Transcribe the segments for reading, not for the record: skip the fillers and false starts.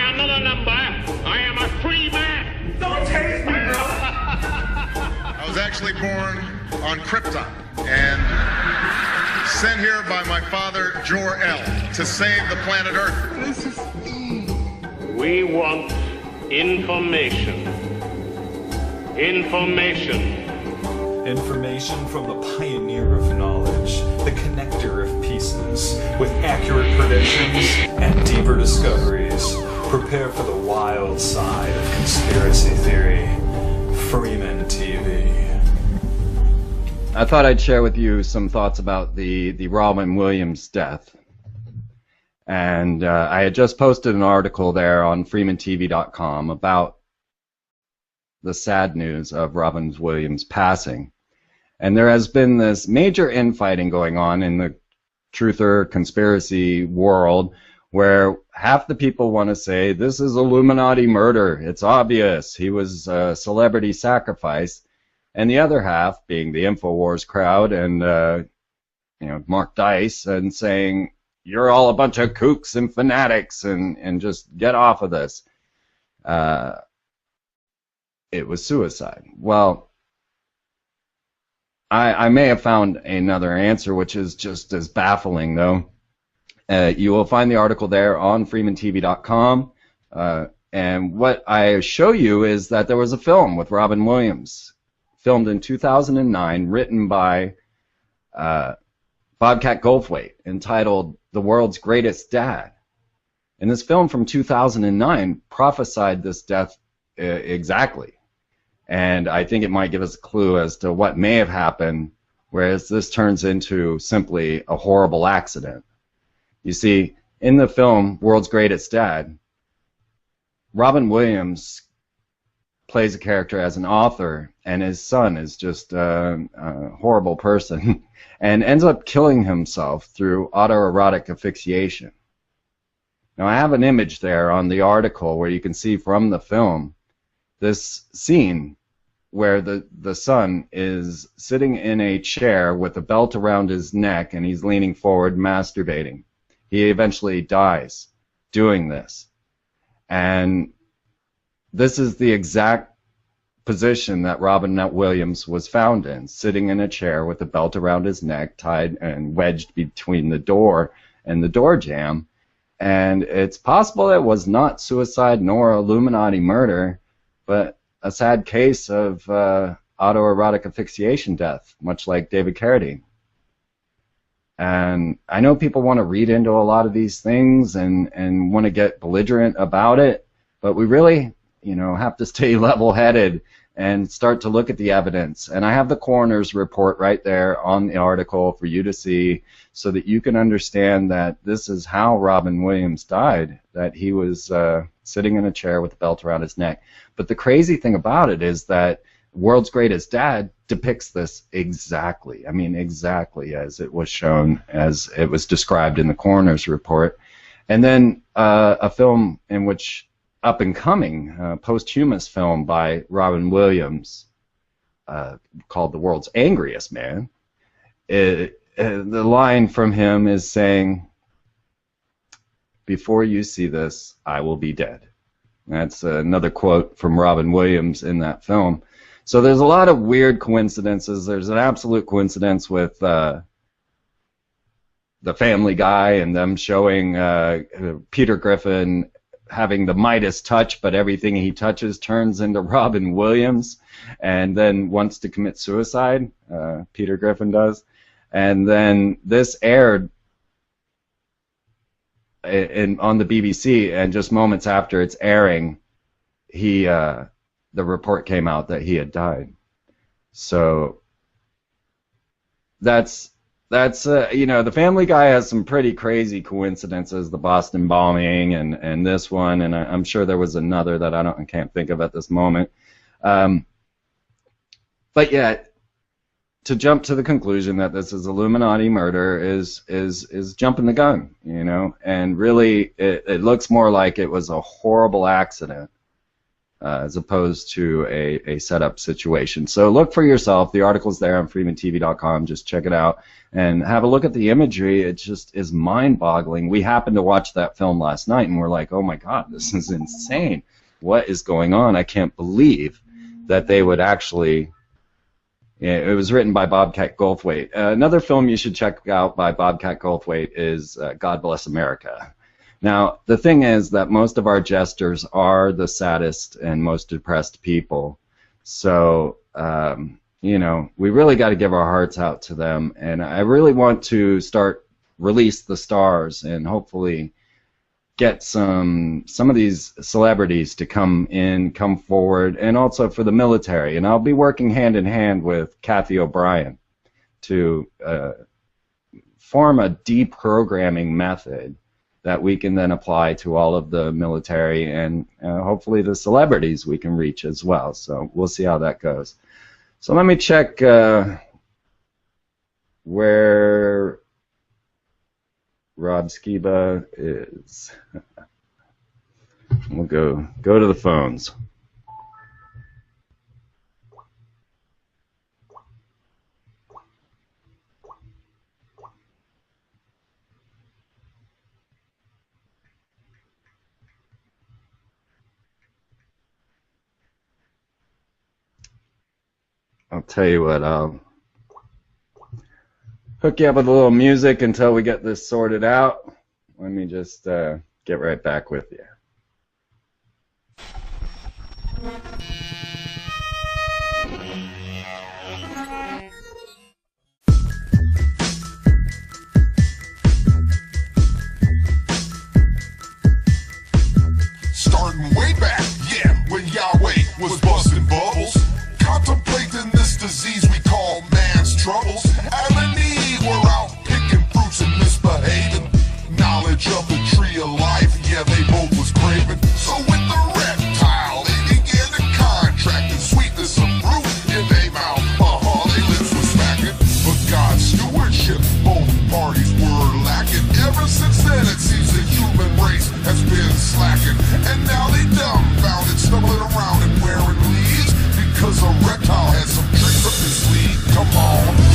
by another number, I am a free man. Don't tase me, bro. I was actually born on Krypton and sent here by my father, Jor-El, to save the planet Earth. We want information. Information. Information from the pioneer of knowledge, the connector of pieces, with accurate predictions and deeper discoveries. Prepare for the wild side of conspiracy theory. Freeman TV. I thought I'd share with you some thoughts about the Robin Williams death. And I had just posted an article there on freemantv.com about the sad news of Robin Williams passing. And there has been this major infighting going on in the truther conspiracy world where half the people want to say this is Illuminati murder. It's obvious. He was a celebrity sacrifice. And the other half, being the InfoWars crowd and Mark Dice, and saying, you're all a bunch of kooks and fanatics and just get off of this. It was suicide. Well, I may have found another answer, which is just as baffling, though. You will find the article there on freemantv.com. And what I show you is that there was a film with Robin Williams, filmed in 2009, written by Bobcat Goldthwait, entitled The World's Greatest Dad. And this film from 2009 prophesied this death exactly. And I think it might give us a clue as to what may have happened, whereas this turns into simply a horrible accident. You see, in the film World's Greatest Dad, Robin Williams plays a character as an author, and his son is just a horrible person and ends up killing himself through autoerotic asphyxiation. Now, I have an image there on the article where you can see from the film this scene where the son is sitting in a chair with a belt around his neck and he's leaning forward masturbating. He eventually dies doing this. And this is the exact position that Robin Williams was found in, sitting in a chair with a belt around his neck, tied and wedged between the door and the door jamb. And it's possible it was not suicide nor Illuminati murder, but a sad case of autoerotic asphyxiation death, much like David Carradine. And I know people want to read into a lot of these things and want to get belligerent about it, but we really, have to stay level-headed and start to look at the evidence. And I have the coroner's report right there on the article for you to see so that you can understand that this is how Robin Williams died, that he was sitting in a chair with a belt around his neck. But the crazy thing about it is that World's Greatest Dad depicts this exactly. I mean, exactly as it was shown, as it was described in the coroner's report. And then a film in which up-and-coming posthumous film by Robin Williams called The World's Angriest Man. The line from him is saying, "Before you see this, I will be dead." That's another quote from Robin Williams in that film. So there's a lot of weird coincidences. There's an absolute coincidence with the Family Guy and them showing Peter Griffin having the Midas touch, but everything he touches turns into Robin Williams, and then wants to commit suicide. Peter Griffin does. And then this aired on the BBC, and just moments after its airing, the report came out that he had died. So that's the Family Guy has some pretty crazy coincidences, the Boston bombing and this one, and I'm sure there was another that I can't think of at this moment. But yet, to jump to the conclusion that this is Illuminati murder is jumping the gun, and really it looks more like it was a horrible accident as opposed to a setup situation. So look for yourself. The article's there on freemantv.com. Just check it out and have a look at the imagery. It just is mind-boggling. We happened to watch that film last night, and we're like, oh my God, this is insane. What is going on? I can't believe that they would actually... It was written by Bobcat Goldthwait. Another film you should check out by Bobcat Goldthwait is God Bless America. Now, the thing is that most of our jesters are the saddest and most depressed people. So, you know, we really got to give our hearts out to them. And I really want to release the stars and hopefully get some of these celebrities to come forward, and also for the military. And I'll be working hand in hand with Kathy O'Brien to form a deprogramming method that we can then apply to all of the military and hopefully the celebrities we can reach as well. So we'll see how that goes. So let me check where Rob Skiba is. We'll go to the phones. I'll tell you what, I'll hook you up with a little music until we get this sorted out. Let me just get right back with you. Starting way back, yeah, when Yahweh was busting bubbles, contemplating this disease we call man's troubles. Adam and Eve were out picking fruits and misbehaving. Knowledge of the tree of life, yeah, they both was craving. So with the reptile, they began to contract the sweetness of fruit in their mouth. Their lips were smacking. But God's stewardship, both parties were lacking. Ever since then, it seems the human race has been slacking. And now they dumbfounded, stumbling around and wearing leaves, because a reptile has some tricks up his sleeve. Come on.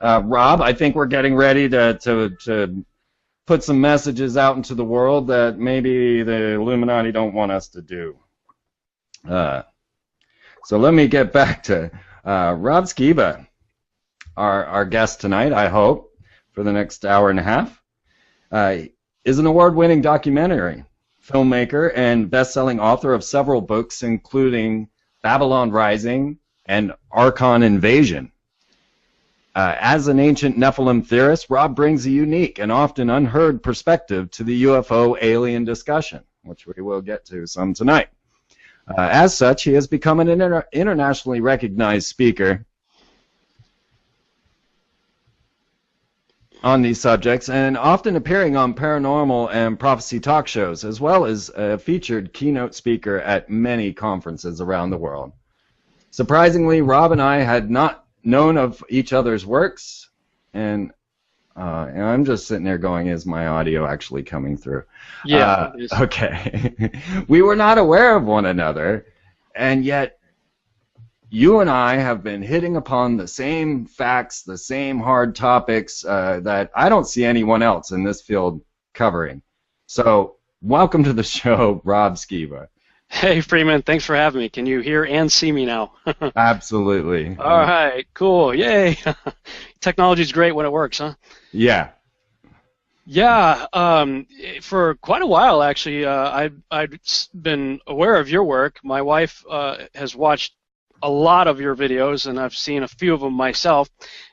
Rob, I think we're getting ready to put some messages out into the world that maybe the Illuminati don't want us to do. So let me get back to Rob Skiba, our guest tonight, I hope, for the next hour and a half, is an award-winning documentary filmmaker and best-selling author of several books, including Babylon Rising and Archon Invasion. As an ancient Nephilim theorist, Rob brings a unique and often unheard perspective to the UFO alien discussion, which we will get to some tonight. As such, he has become an internationally recognized speaker on these subjects and often appearing on paranormal and prophecy talk shows, as well as a featured keynote speaker at many conferences around the world. Surprisingly, Rob and I had not known of each other's works, and I'm just sitting there going, is my audio actually coming through? Yeah. Okay. We were not aware of one another, and yet you and I have been hitting upon the same facts, the same hard topics that I don't see anyone else in this field covering. So, welcome to the show, Rob Skiba. Hey, Freeman, thanks for having me. Can you hear and see me now? Absolutely. All right, cool, yay. Technology's great when it works, huh? Yeah. Yeah, for quite a while, actually, I'd been aware of your work. My wife has watched a lot of your videos, and I've seen a few of them myself.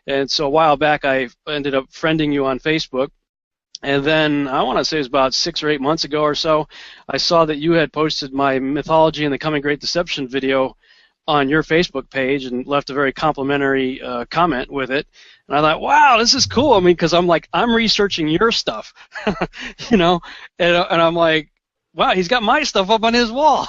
And so a while back, I ended up friending you on Facebook. And then I want to say it was about 6 or 8 months ago or so, I saw that you had posted my Mythology and the Coming Great Deception video on your Facebook page and left a very complimentary comment with it. And I thought, wow, this is cool. I mean, because I'm researching your stuff, you know, and I'm like, wow, he's got my stuff up on his wall.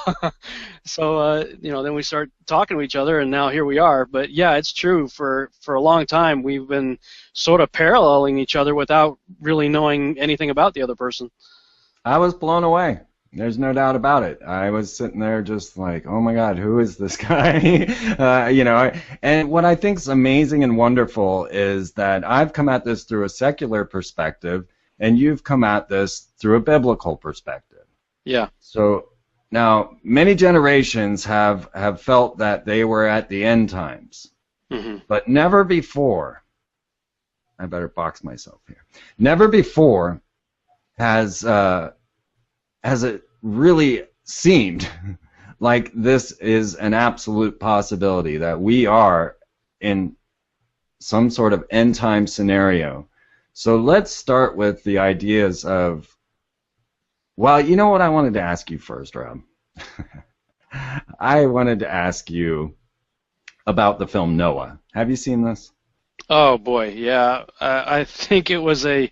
So, you know, then we start talking to each other, and now here we are. But, yeah, it's true. For a long time, we've been sort of paralleling each other without really knowing anything about the other person. I was blown away. There's no doubt about it. I was sitting there just like, oh, my God, who is this guy? You know, and what I think is amazing and wonderful is that I've come at this through a secular perspective, and you've come at this through a biblical perspective. Yeah. So now many generations have felt that they were at the end times, but never before. I better box myself here. Never before has it really seemed like this is an absolute possibility that we are in some sort of end time scenario. So let's start with the ideas of. Well, you know what I wanted to ask you first, Rob? I wanted to ask you about the film Noah. Have you seen this? Oh, boy, yeah. I think it was a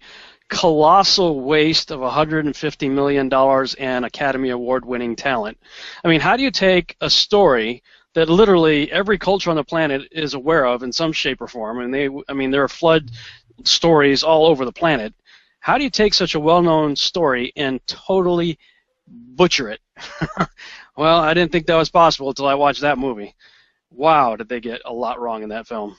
colossal waste of $150 million and Academy Award-winning talent. I mean, how do you take a story that literally every culture on the planet is aware of in some shape or form, and there are flood stories all over the planet. How do you take such a well-known story and totally butcher it? Well, I didn't think that was possible until I watched that movie. Wow, did they get a lot wrong in that film.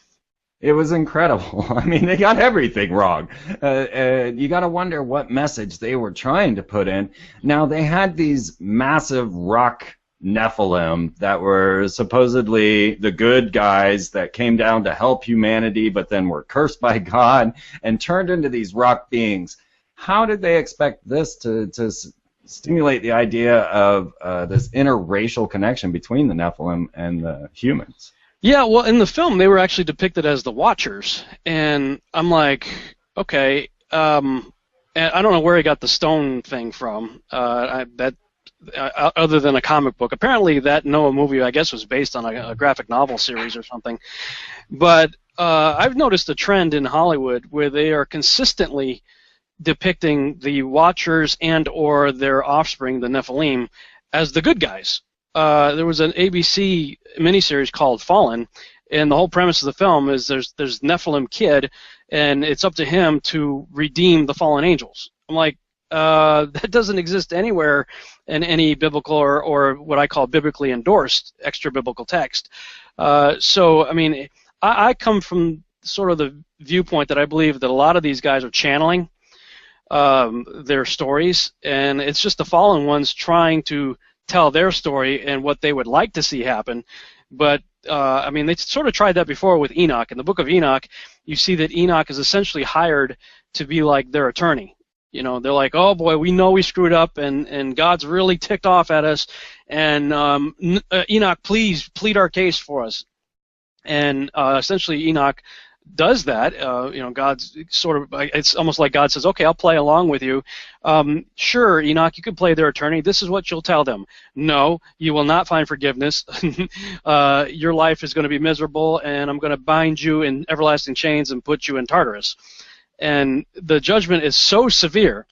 It was incredible. I mean, they got everything wrong. You got to wonder what message they were trying to put in. Now, they had these massive rock Nephilim that were supposedly the good guys that came down to help humanity, but then were cursed by God and turned into these rock beings. How did they expect this to stimulate the idea of this interracial connection between the Nephilim and the humans? Yeah, well, in the film, they were actually depicted as the Watchers, and I'm like, okay, and I don't know where he got the stone thing from. Other than a comic book. Apparently that Noah movie, I guess, was based on a graphic novel series or something. But I've noticed a trend in Hollywood where they are consistently depicting the Watchers and or their offspring, the Nephilim, as the good guys. There was an ABC miniseries called Fallen, and the whole premise of the film is there's Nephilim kid, and it's up to him to redeem the fallen angels. I'm like, that doesn't exist anywhere in any biblical or what I call biblically endorsed extra-biblical text. So, I mean, I come from sort of the viewpoint that I believe that a lot of these guys are channeling their stories, and it's just the fallen ones trying to tell their story and what they would like to see happen. But I mean, they sort of tried that before with Enoch. In the book of Enoch, you see that Enoch is essentially hired to be like their attorney. You know, they're like, oh boy, we know we screwed up, and God's really ticked off at us, and Enoch, please plead our case for us. And essentially Enoch does that. You know, God's sort of, it's almost like God says, okay, I'll play along with you. Sure, Enoch, you can play their attorney. This is what you'll tell them. No, you will not find forgiveness. Your life is going to be miserable, and I'm going to bind you in everlasting chains and put you in Tartarus. And the judgment is so severe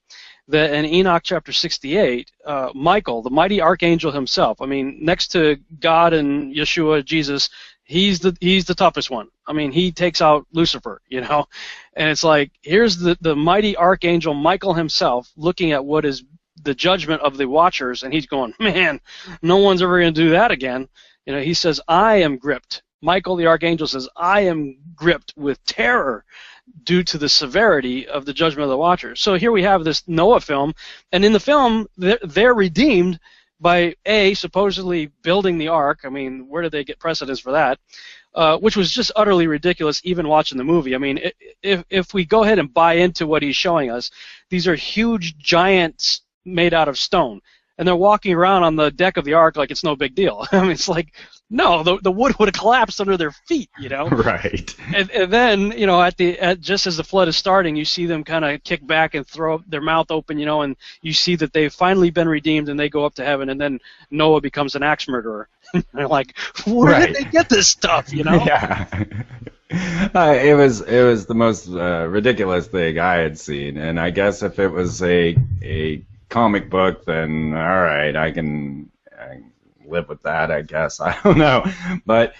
that in Enoch chapter 68, Michael, the mighty archangel himself, I mean, next to God and Yeshua, Jesus, he's the toughest one. I mean, he takes out Lucifer, you know. And it's like, here's the mighty archangel Michael himself looking at what is the judgment of the watchers, and he's going, man, no one's ever going to do that again. You know, he says, I am gripped. Michael the archangel says, I am gripped with terror due to the severity of the judgment of the watchers. So here we have this Noah film, and in the film, they're redeemed by supposedly building the ark. I mean, where did they get precedence for that? Which was just utterly ridiculous, even watching the movie. I mean, if we go ahead and buy into what he's showing us, these are huge giants made out of stone, and they're walking around on the deck of the ark like it's no big deal. I mean, it's like, no, the wood would have collapsed under their feet, you know. Right. And then, you know, just as the flood is starting, you see them kind of kick back and throw their mouth open, you know, and you see that they've finally been redeemed and they go up to heaven, and then Noah becomes an axe murderer. They're like, where did they get this stuff, you know? Yeah. It was the most ridiculous thing I had seen, and I guess if it was a comic book, then all right, I can live with that, I guess. I don't know. But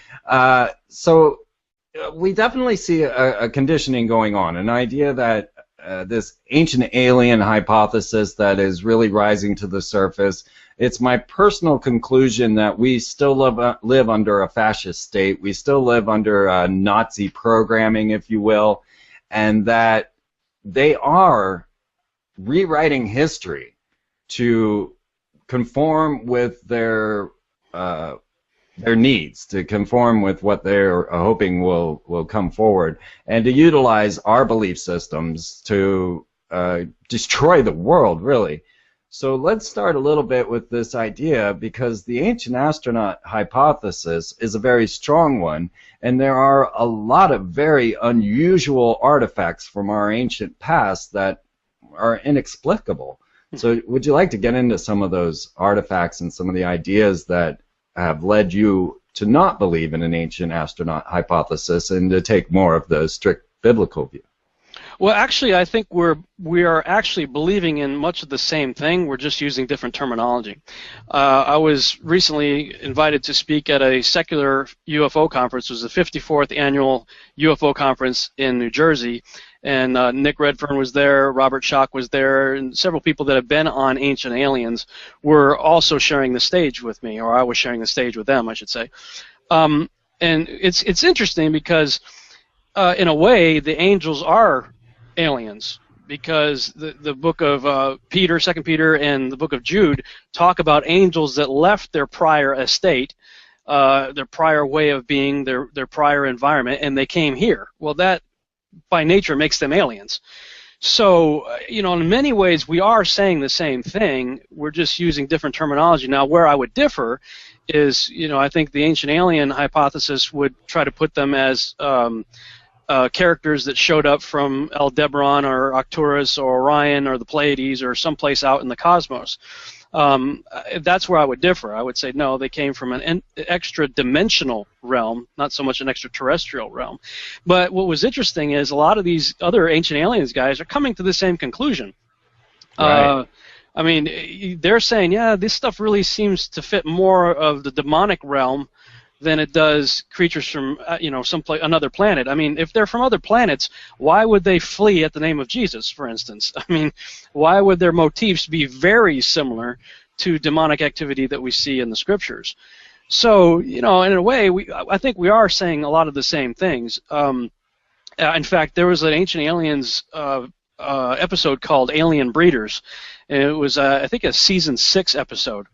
so we definitely see a conditioning going on, an idea that this ancient alien hypothesis that is really rising to the surface. It's my personal conclusion that we still live under a fascist state. We still live under Nazi programming, if you will, and that they are rewriting history to conform with their needs, to conform with what they're hoping will come forward, and to utilize our belief systems to destroy the world, really. So let's start a little bit with this idea, because the ancient astronaut hypothesis is a very strong one, and there are a lot of very unusual artifacts from our ancient past that are inexplicable. So would you like to get into some of those artifacts and some of the ideas that have led you to not believe in an ancient astronaut hypothesis and to take more of the strict biblical view? Well, actually, I think we are actually believing in much of the same thing. We're just using different terminology. I was recently invited to speak at a secular UFO conference. It was the 54th annual UFO conference in New Jersey, and Nick Redfern was there, Robert Schoch was there, and several people that have been on Ancient Aliens were also sharing the stage with me, or I was sharing the stage with them, I should say. And it's interesting because, in a way, the angels are aliens, because the book of Peter, 2 Peter, and the book of Jude talk about angels that left their prior estate, their prior way of being, their prior environment, and they came here. Well, that by nature makes them aliens. So, you know, in many ways we are saying the same thing. We're just using different terminology. Now, where I would differ is, you know, I think the ancient alien hypothesis would try to put them as characters that showed up from Aldebaran or Arcturus or Orion or the Pleiades or someplace out in the cosmos. That's where I would differ. I would say, no, they came from an extra-dimensional realm, not so much an extraterrestrial realm. But what was interesting is a lot of these other ancient aliens guys are coming to the same conclusion. Right. I mean, they're saying, yeah, this stuff really seems to fit more of the demonic realm than it does creatures from, you know, another planet. I mean, if they're from other planets, why would they flee at the name of Jesus, for instance? I mean, why would their motifs be very similar to demonic activity that we see in the scriptures? So, you know, in a way, I think we are saying a lot of the same things. In fact, there was an Ancient Aliens episode called Alien Breeders, and it was I think a season 6 episode.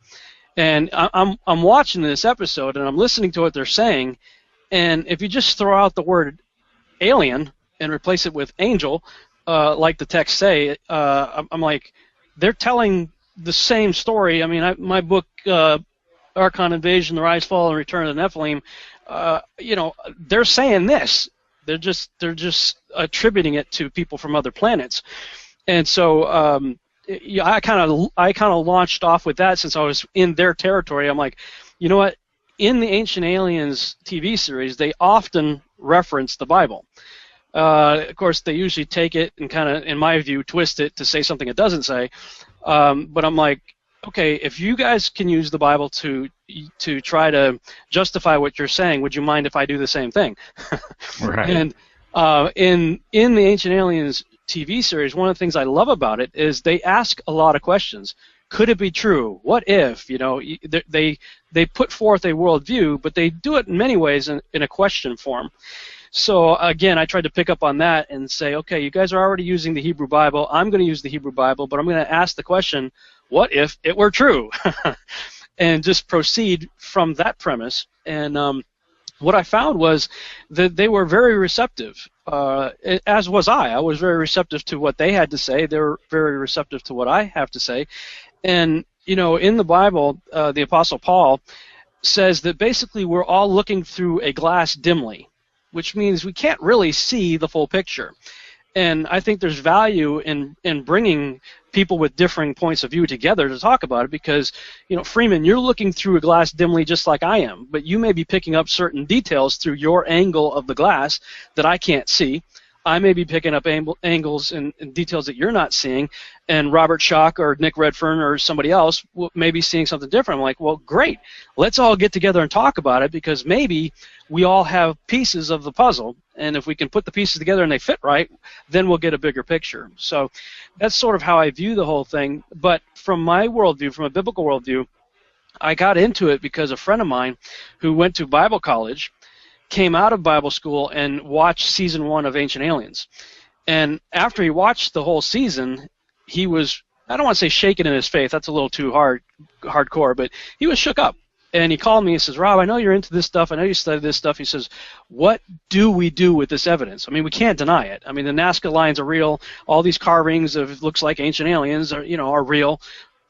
And I'm watching this episode and I'm listening to what they're saying, and if you just throw out the word alien and replace it with angel, like the text say, I'm like, they're telling the same story. I mean, my book, Archon Invasion, The Rise, Fall, and Return of the Nephilim, they're saying this. They're just attributing it to people from other planets, and so I kind of launched off with that since I was in their territory. I'm like, you know what? In the Ancient Aliens TV series, they often reference the Bible. Of course, they usually take it and kind of, in my view, twist it to say something it doesn't say. But I'm like, okay, if you guys can use the Bible to try to justify what you're saying, would you mind if I do the same thing? Right. And in the Ancient Aliens TV series, one of the things I love about it is they ask a lot of questions. Could it be true? What if? They put forth a worldview, but they do it in many ways in a question form. So again, I tried to pick up on that and say, okay, you guys are already using the Hebrew Bible. I'm going to use the Hebrew Bible, but I'm going to ask the question, what if it were true? And just proceed from that premise. And what I found was that they were very receptive, as was I. I was very receptive to what they had to say. They were very receptive to what I have to say. And, in the Bible, the Apostle Paul says that basically we're all looking through a glass dimly, which means we can't really see the full picture. And I think there's value in bringing people with differing points of view together to talk about it because, Freeman, you're looking through a glass dimly just like I am, but you may be picking up certain details through your angle of the glass that I can't see. I may be picking up angles and details that you're not seeing, and Robert Schock or Nick Redfern or somebody else may be seeing something different. I'm like, well, great. Let's all get together and talk about it because maybe we all have pieces of the puzzle, and if we can put the pieces together and they fit right, then we'll get a bigger picture. So that's sort of how I view the whole thing. But from my worldview, from a biblical worldview, I got into it because a friend of mine who went to Bible college came out of Bible school and watched season 1 of Ancient Aliens. And after he watched the whole season, he was, I don't want to say shaken in his faith, that's a little too hardcore, but he was shook up. And he called me and says, Rob, I know you're into this stuff. I know you study this stuff. He says, what do we do with this evidence? I mean, we can't deny it. I mean, the Nazca lines are real. All these carvings of looks like ancient aliens are real.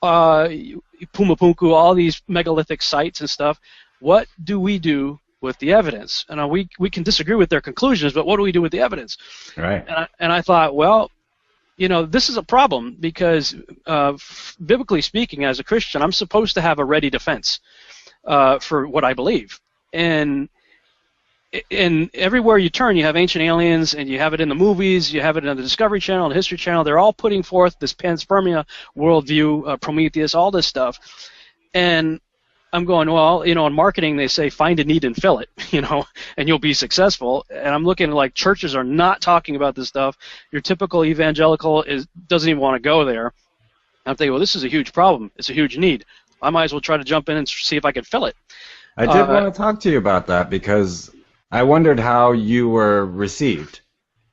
Pumapunku, all these megalithic sites and stuff. What do we do with the evidence? And we can disagree with their conclusions, but what do we do with the evidence? Right. And I thought, well, this is a problem because biblically speaking, as a Christian, I'm supposed to have a ready defense for what I believe. And everywhere you turn, you have ancient aliens, and you have it in the movies, you have it on the Discovery Channel, the History Channel. They're all putting forth this panspermia worldview, Prometheus, all this stuff. And I'm going, well, in marketing they say find a need and fill it, and you'll be successful. And I'm looking like churches are not talking about this stuff. Your typical evangelical doesn't even want to go there. I'm thinking, well, this is a huge problem. It's a huge need. I might as well try to jump in and see if I can fill it. I did want to talk to you about that because I wondered how you were received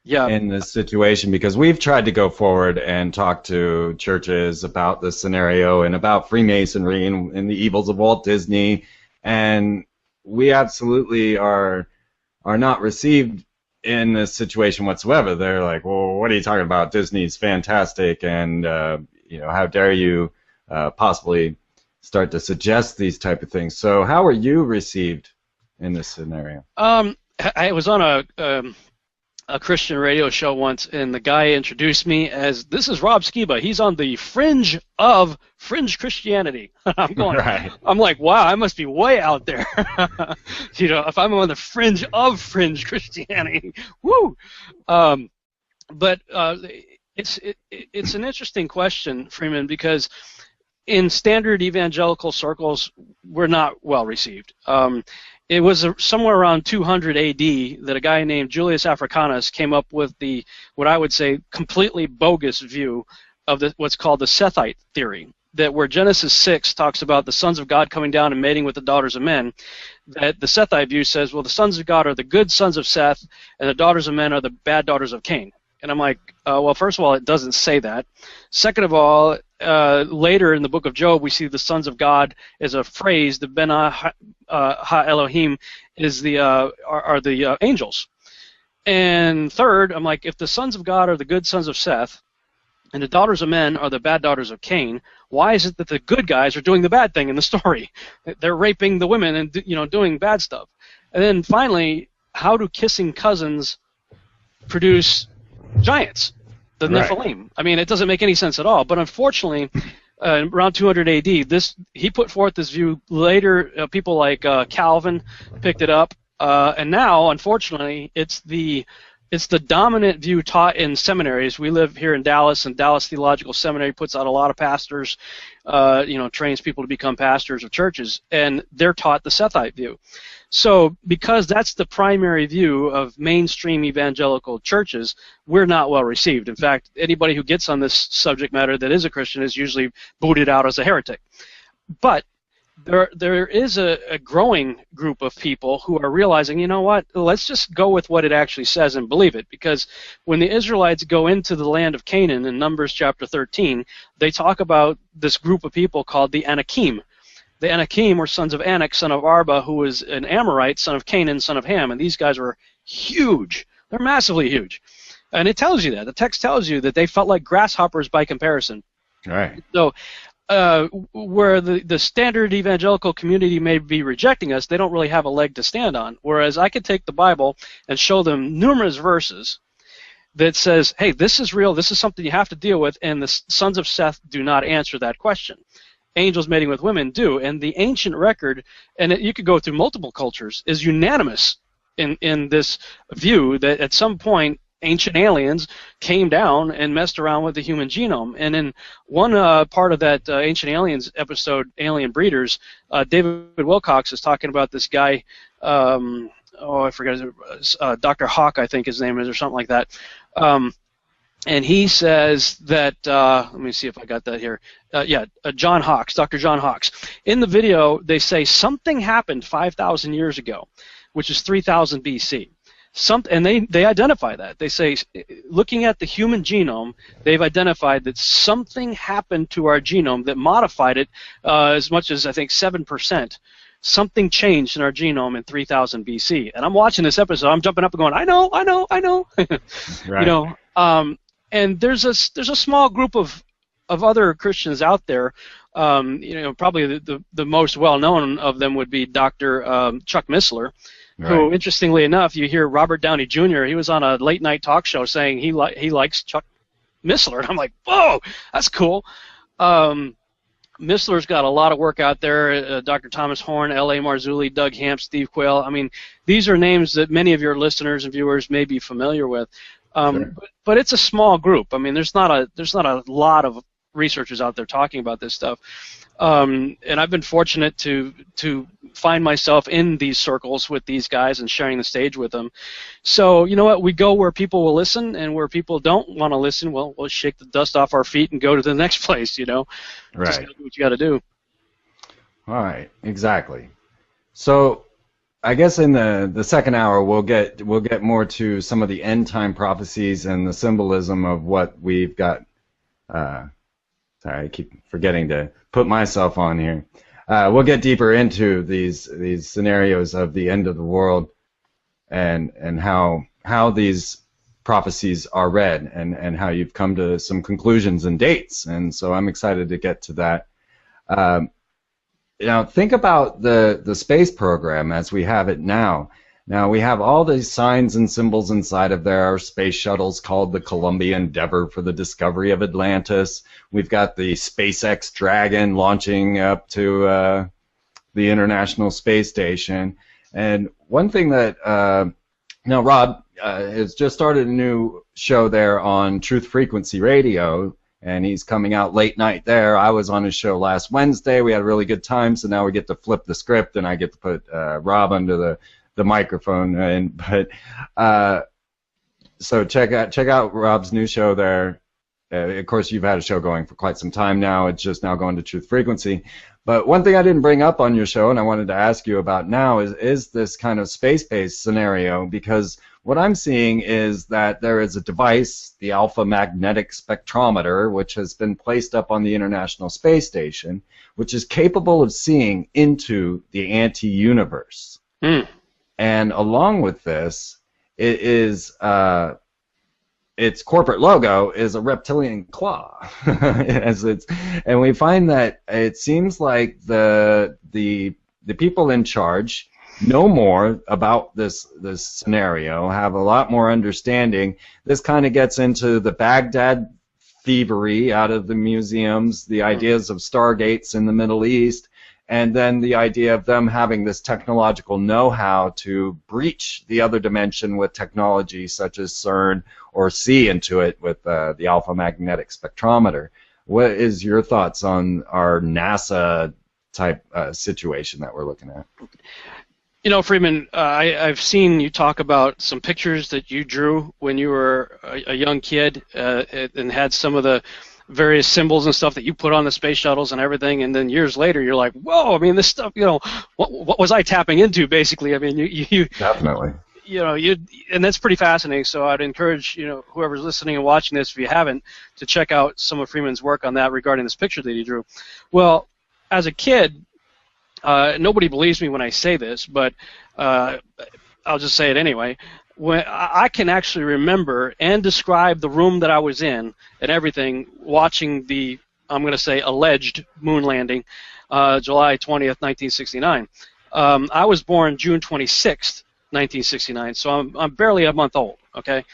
in this situation, because we've tried to go forward and talk to churches about this scenario and about Freemasonry and the evils of Walt Disney, and we absolutely are not received in this situation whatsoever. They're like, well, what are you talking about? Disney's fantastic, and how dare you possibly start to suggest these type of things. So how are you received in this scenario? I was on a Christian radio show once, and the guy introduced me as, this is Rob Skiba. He's on the fringe of fringe Christianity. I'm going, right. I'm like, wow, I must be way out there. If I'm on the fringe of fringe Christianity, woo. But it's an interesting question, Freeman, because in standard evangelical circles, we're not well received. It was somewhere around 200 A.D. that a guy named Julius Africanus came up with what I would say completely bogus view of what's called the Sethite theory, that where Genesis 6 talks about the sons of God coming down and mating with the daughters of men, that the Sethite view says, well, the sons of God are the good sons of Seth, and the daughters of men are the bad daughters of Cain. And I'm like, well, first of all, it doesn't say that. Second of all, later in the book of Job, we see the sons of God as a phrase. The Ben Ha Elohim is are the angels. And third, I'm like, if the sons of God are the good sons of Seth, and the daughters of men are the bad daughters of Cain, why is it that the good guys are doing the bad thing in the story? They're raping the women and doing bad stuff. And then finally, how do kissing cousins produce giants, the Nephilim? I mean, it doesn't make any sense at all. But unfortunately, around 200 AD, he put forth this view. Later, people like Calvin picked it up, and now, unfortunately, it's the dominant view taught in seminaries. We live here in Dallas, and Dallas Theological Seminary puts out a lot of pastors, trains people to become pastors of churches, and they're taught the Sethite view. So because that's the primary view of mainstream evangelical churches, we're not well received. In fact, anybody who gets on this subject matter that is a Christian is usually booted out as a heretic. But there is a growing group of people who are realizing, you know what, let's just go with what it actually says and believe it. Because when the Israelites go into the land of Canaan in Numbers chapter 13, they talk about this group of people called the Anakim. The Anakim were sons of Anak, son of Arba, who was an Amorite, son of Canaan, son of Ham. And these guys were huge. They're massively huge. And it tells you that. The text tells you that they felt like grasshoppers by comparison. Right. So where the standard evangelical community may be rejecting us, they don't really have a leg to stand on. Whereas I could take the Bible and show them numerous verses that says, hey, this is real, this is something you have to deal with, and the sons of Seth do not answer that question. Angels mating with women do, and the ancient record, and you could go through multiple cultures, is unanimous in this view that at some point ancient aliens came down and messed around with the human genome. And in one part of that Ancient Aliens episode, Alien Breeders, David Wilcox is talking about this guy, I forget, Dr. Hawk, I think his name is, or something like that. And he says that, let me see if I got that here. John Hawks, Dr. John Hawks. In the video, they say something happened 5,000 years ago, which is 3000 BC. And they identify that. They say, looking at the human genome, they've identified that something happened to our genome that modified it as much as, I think, 7%. Something changed in our genome in 3000 BC. And I'm watching this episode, I'm jumping up and going, I know. Right. And there's a small group of other Christians out there. Probably the most well-known of them would be Dr. Chuck Missler. Right. Who, interestingly enough, you hear Robert Downey Jr., he was on a late-night talk show saying he likes Chuck Missler. And I'm like, whoa, that's cool. Missler's got a lot of work out there. Dr. Thomas Horn, L.A. Marzulli, Doug Hamp, Steve Quayle. I mean, these are names that many of your listeners and viewers may be familiar with. Sure. But it's a small group. I mean, there's not a lot of researchers out there talking about this stuff. And I've been fortunate to find myself in these circles with these guys and sharing the stage with them. So, you know what? We go where people will listen, and where people don't want to listen, well, we'll shake the dust off our feet and go to the next place, Right. Just gotta do what you got to do. All right, exactly. So I guess in the second hour we'll get more to some of the end time prophecies and the symbolism of what we've got. Sorry, I keep forgetting to put myself on here. We'll get deeper into these scenarios of the end of the world and how these prophecies are read and how you've come to some conclusions and dates. And so I'm excited to get to that. Think about the space program as we have it now. Now, we have all these signs and symbols inside of there. Our space shuttles called the Columbia Endeavour for the discovery of Atlantis. We've got the SpaceX Dragon launching up to the International Space Station. And one thing that, Rob has just started a new show there on Truth Frequency Radio, and he's coming out late night there. I was on his show last Wednesday. We had a really good time, so now we get to flip the script, and I get to put Rob under the microphone, so check out Rob's new show there, of course, you've had a show going for quite some time now. It's just now going to Truth Frequency. But one thing I didn't bring up on your show, and I wanted to ask you about now, is this kind of space-based scenario, because what I'm seeing is that there is a device, the Alpha Magnetic Spectrometer, which has been placed up on the International Space Station, which is capable of seeing into the anti-universe. Mm. And along with this, it is its corporate logo is a reptilian claw, and we find that it seems like the people in charge know more about this scenario, have a lot more understanding. This kind of gets into the Baghdad thievery out of the museums, the ideas of stargates in the Middle East, and then the idea of them having this technological know-how to breach the other dimension with technology such as CERN, or see into it with the Alpha Magnetic Spectrometer. What is your thoughts on our NASA type situation that we're looking at? You know, Freeman, I've seen you talk about some pictures that you drew when you were a young kid, and had some of the various symbols and stuff that you put on the space shuttles and everything, and then years later you're like, whoa, I mean, this stuff, you know, what was I tapping into, basically? I mean, you Definitely. You know, and that's pretty fascinating, so I'd encourage, you know, whoever's listening and watching this, if you haven't, to check out some of Freeman's work on that regarding this picture that he drew. Well, as a kid, nobody believes me when I say this, but I'll just say it anyway. When I can actually remember and describe the room that I was in and everything, watching the, I'm going to say, alleged moon landing, July 20th, 1969. I was born June 26th, 1969, so I'm barely a month old. Okay,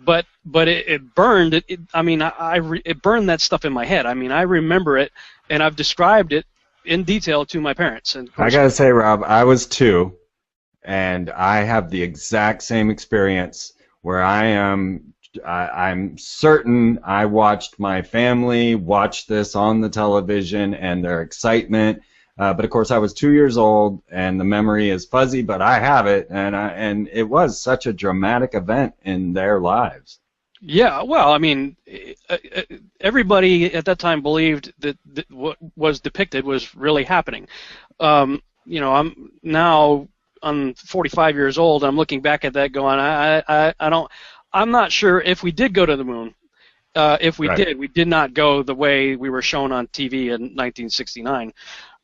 but it burned. It burned that stuff in my head. I mean, I remember it, and I've described it in detail to my parents. And I gotta say, Rob, I was 2. And I have the exact same experience where I'm certain I watched my family watch this on the television and their excitement. But of course, I was 2 years old, and the memory is fuzzy, but I have it, and it was such a dramatic event in their lives. Yeah, well, I mean, everybody at that time believed that what was depicted was really happening. You know, I'm 45 years old. I'm looking back at that going, I'm not sure if we did go to the moon. If we did, we did not go the way we were shown on TV in 1969.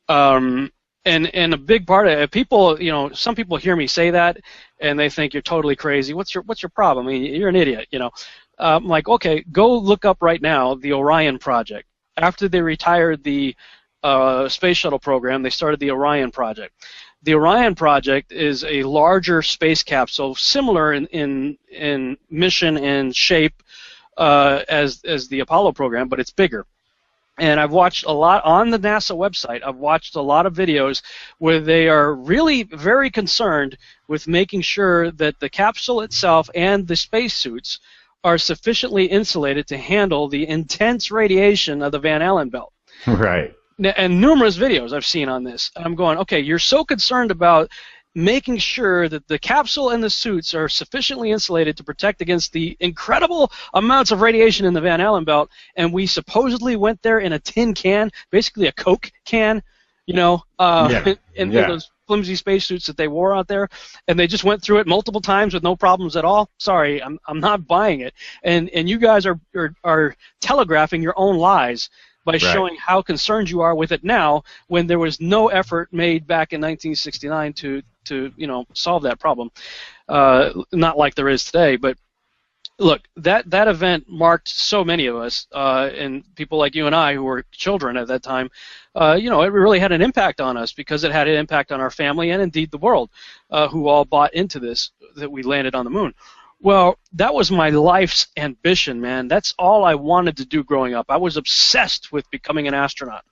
And a big part of it, people, you know, some people hear me say that and they think you're totally crazy. What's your problem? I mean, you're an idiot, you know. I'm like, okay, go look up right now the Orion project. After they retired the space shuttle program, they started the Orion project. The Orion project is a larger space capsule, similar in mission and shape as the Apollo program, but it's bigger. And I've watched a lot on the NASA website. I've watched a lot of videos where they are really very concerned with making sure that the capsule itself and the spacesuits are sufficiently insulated to handle the intense radiation of the Van Allen belt. Right. And numerous videos I've seen on this. I'm going, okay, you're so concerned about making sure that the capsule and the suits are sufficiently insulated to protect against the incredible amounts of radiation in the Van Allen belt, and we supposedly went there in a tin can, basically a Coke can, you know, in those flimsy spacesuits that they wore out there, and they just went through it multiple times with no problems at all. Sorry, I'm not buying it. And you guys are telegraphing your own lies by showing how concerned you are with it now, when there was no effort made back in 1969 to you know, solve that problem. Not like there is today, but look, that event marked so many of us, and people like you and I who were children at that time. You know, it really had an impact on us because it had an impact on our family and indeed the world, who all bought into this, that we landed on the moon. Well, that was my life's ambition, man. That's all I wanted to do growing up. I was obsessed with becoming an astronaut.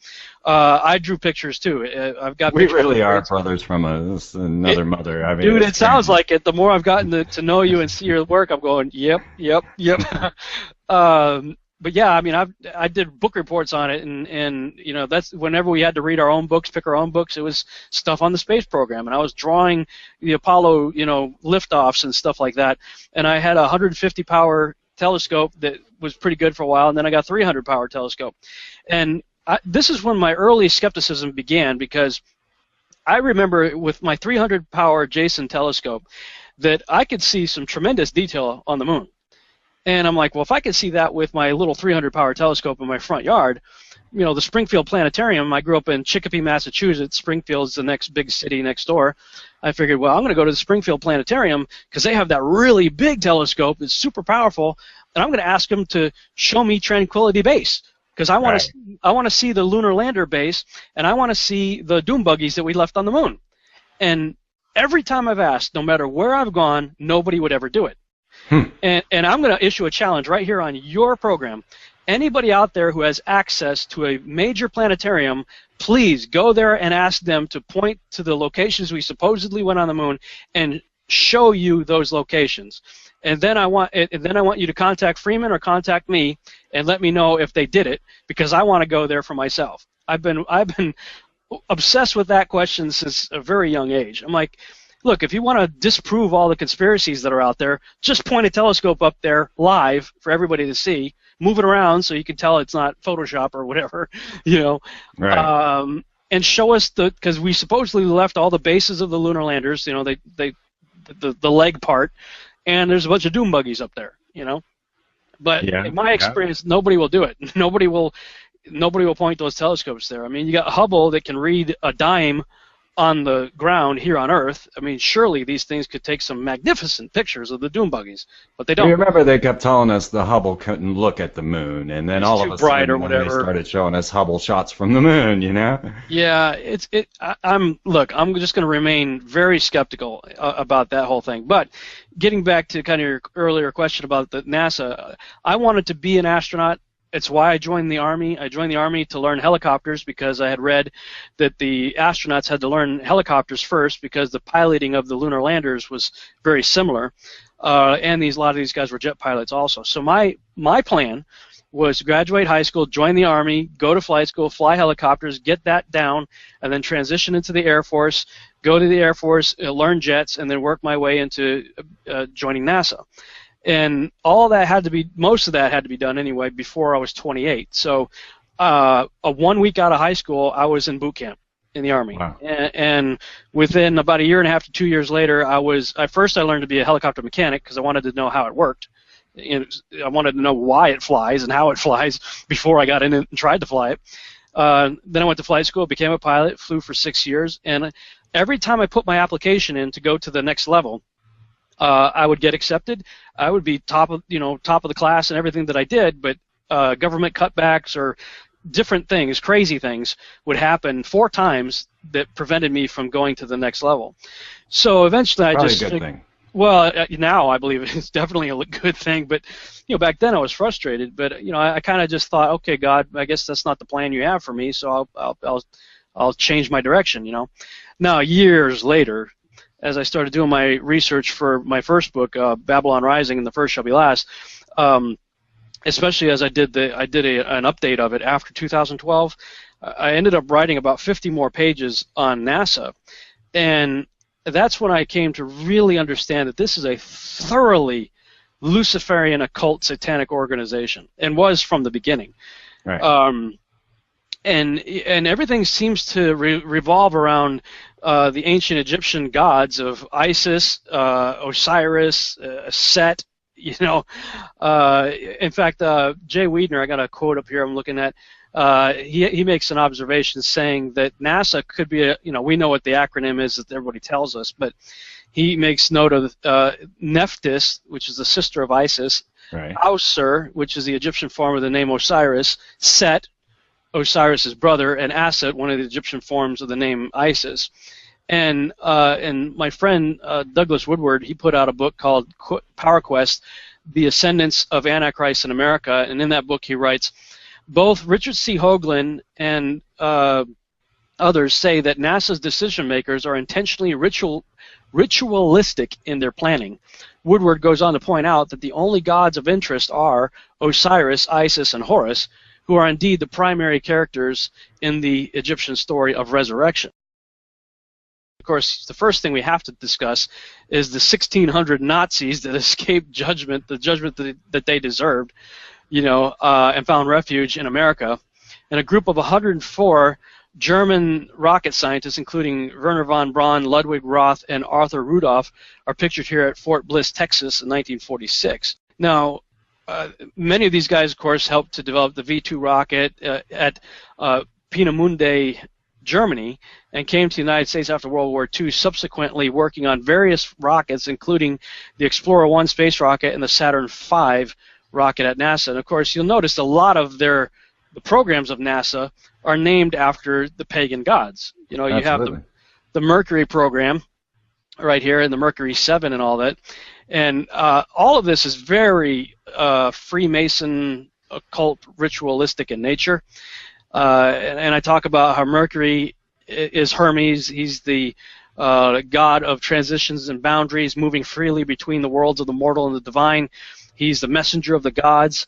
I drew pictures too. I've got. We really are brothers from another mother. I mean, dude, it sounds like it. The more I've gotten to know you and see your work, I'm going, yep. But yeah, I mean, I did book reports on it, and you know, that's whenever we had to read our own books, pick our own books, it was stuff on the space program, and I was drawing the Apollo, you know, liftoffs and stuff like that, and I had a 150 power telescope that was pretty good for a while, and then I got 300 power telescope. And this is when my early skepticism began, because I remember with my 300 power Jason telescope that I could see some tremendous detail on the moon. And I'm like, well, if I could see that with my little 300 power telescope in my front yard, you know, the Springfield Planetarium, I grew up in Chicopee, Massachusetts. Springfield's the next big city next door. I figured, well, I'm going to go to the Springfield Planetarium because they have that really big telescope. It's super powerful, and I'm going to ask them to show me Tranquility Base, because I want to see the lunar lander base, and I want to see the dune buggies that we left on the moon. And every time I've asked, no matter where I've gone, nobody would ever do it. And I'm going to issue a challenge right here on your program. Anybody out there who has access to a major planetarium, please go there and ask them to point to the locations we supposedly went on the moon and show you those locations. And then I want you to contact Freeman or contact me and let me know if they did it, because I want to go there for myself. I've been obsessed with that question since a very young age. I'm like, look, if you want to disprove all the conspiracies that are out there, just point a telescope up there live for everybody to see. Move it around so you can tell it's not Photoshop or whatever, you know. Right. And show us because we supposedly left all the bases of the lunar landers, you know, the leg part, and there's a bunch of dune buggies up there, you know. But in my experience, nobody will do it. Nobody will point those telescopes there. I mean, you got Hubble that can read a dime on the ground here on Earth. I mean, surely these things could take some magnificent pictures of the dune buggies, but they don't. You remember they kept telling us the Hubble couldn't look at the moon, and then all of a sudden they started showing us Hubble shots from the moon, you know? Yeah, I'm just going to remain very skeptical about that whole thing. But getting back to kind of your earlier question about the NASA, I wanted to be an astronaut. It's why I joined the Army. I joined the Army to learn helicopters, because I had read that the astronauts had to learn helicopters first because the piloting of the lunar landers was very similar, and a lot of these guys were jet pilots also. So my plan was to graduate high school, join the Army, go to flight school, fly helicopters, get that down, and then transition into the Air Force, go to the Air Force, learn jets, and then work my way into joining NASA. And most of that had to be done anyway before I was 28. So 1 week out of high school, I was in boot camp in the Army. Wow. And within about a year and a half to 2 years later, I learned to be a helicopter mechanic because I wanted to know how it worked. I wanted to know why it flies and how it flies before I got in it and tried to fly it. Then I went to flight school, became a pilot, flew for 6 years, and every time I put my application in to go to the next level, I would get accepted. I would be top of the class in everything that I did, but government cutbacks or different things, crazy things, would happen 4 times that prevented me from going to the next level. So eventually, Probably a good thing. Well, now I believe it's definitely a good thing, but back then I was frustrated. But I kind of just thought, okay, God, I guess that's not the plan you have for me, so I'll change my direction. Now years later, as I started doing my research for my first book, Babylon Rising and the First Shall Be Last, especially as I did an update of it after 2012, I ended up writing about 50 more pages on NASA, and that's when I came to really understand that this is a thoroughly Luciferian occult satanic organization, and was from the beginning. Right. And everything seems to revolve around the ancient Egyptian gods of Isis, Osiris, Set. In fact, Jay Wiedner, I got a quote up here I'm looking at. He makes an observation saying that NASA could be we know what the acronym is that everybody tells us, but he makes note of Nephthys, which is the sister of Isis, right. Ausur, which is the Egyptian form of the name Osiris, Set, Osiris's brother, and Aset, one of the Egyptian forms of the name Isis. And my friend Douglas Woodward, he put out a book called Power Quest, The Ascendance of Antichrist in America, and in that book he writes, both Richard C. Hoagland and others say that NASA's decision makers are intentionally ritualistic in their planning. Woodward goes on to point out that the only gods of interest are Osiris, Isis, and Horus, who are indeed the primary characters in the Egyptian story of resurrection. Of course, the first thing we have to discuss is the 1,600 Nazis that escaped judgment, the judgment that they deserved, and found refuge in America. And a group of 104 German rocket scientists, including Werner von Braun, Ludwig Roth, and Arthur Rudolph, are pictured here at Fort Bliss, Texas in 1946. Now, many of these guys, of course, helped to develop the V-2 rocket at Peenemünde, Germany, and came to the United States after World War II, subsequently working on various rockets, including the Explorer 1 space rocket and the Saturn V rocket at NASA. And of course, you'll notice a lot of the programs of NASA are named after the pagan gods. You have the Mercury program right here, and the Mercury 7 and all that. And all of this is very Freemason, occult, ritualistic in nature. And I talk about how Mercury is Hermes. He's the god of transitions and boundaries, moving freely between the worlds of the mortal and the divine. He's the messenger of the gods,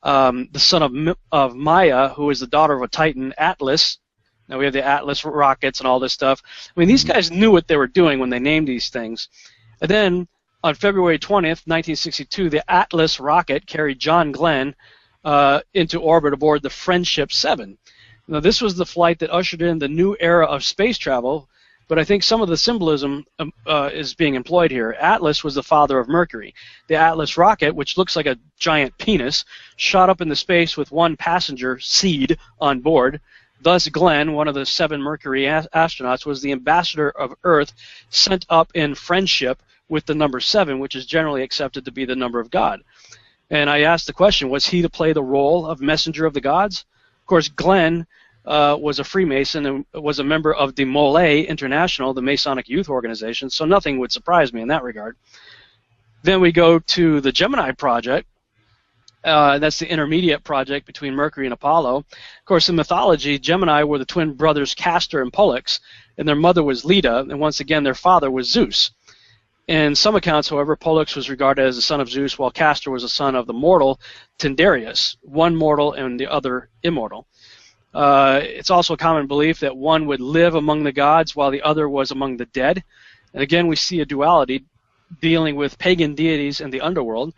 the son of Maya, who is the daughter of a Titan, Atlas. Now we have the Atlas rockets and all this stuff. I mean, these guys knew what they were doing when they named these things. And then on February 20th, 1962, the Atlas rocket carried John Glenn into orbit aboard the Friendship 7. Now, this was the flight that ushered in the new era of space travel, but I think some of the symbolism is being employed here. Atlas was the father of Mercury. The Atlas rocket, which looks like a giant penis, shot up into space with one passenger, Seed, on board. Thus, Glenn, one of the 7 Mercury astronauts, was the ambassador of Earth sent up in friendship with the number 7, which is generally accepted to be the number of God. And I asked the question, was he to play the role of messenger of the gods? Of course, Glenn was a Freemason and was a member of the Mole International, the Masonic youth organization, so nothing would surprise me in that regard. Then we go to the Gemini project. That's the intermediate project between Mercury and Apollo. Of course, in mythology, Gemini were the twin brothers Castor and Pollux, and their mother was Leda, and once again, their father was Zeus. In some accounts, however, Pollux was regarded as the son of Zeus, while Castor was the son of the mortal Tyndareus, one mortal and the other immortal. It's also a common belief that one would live among the gods while the other was among the dead. And again, we see a duality dealing with pagan deities in the underworld.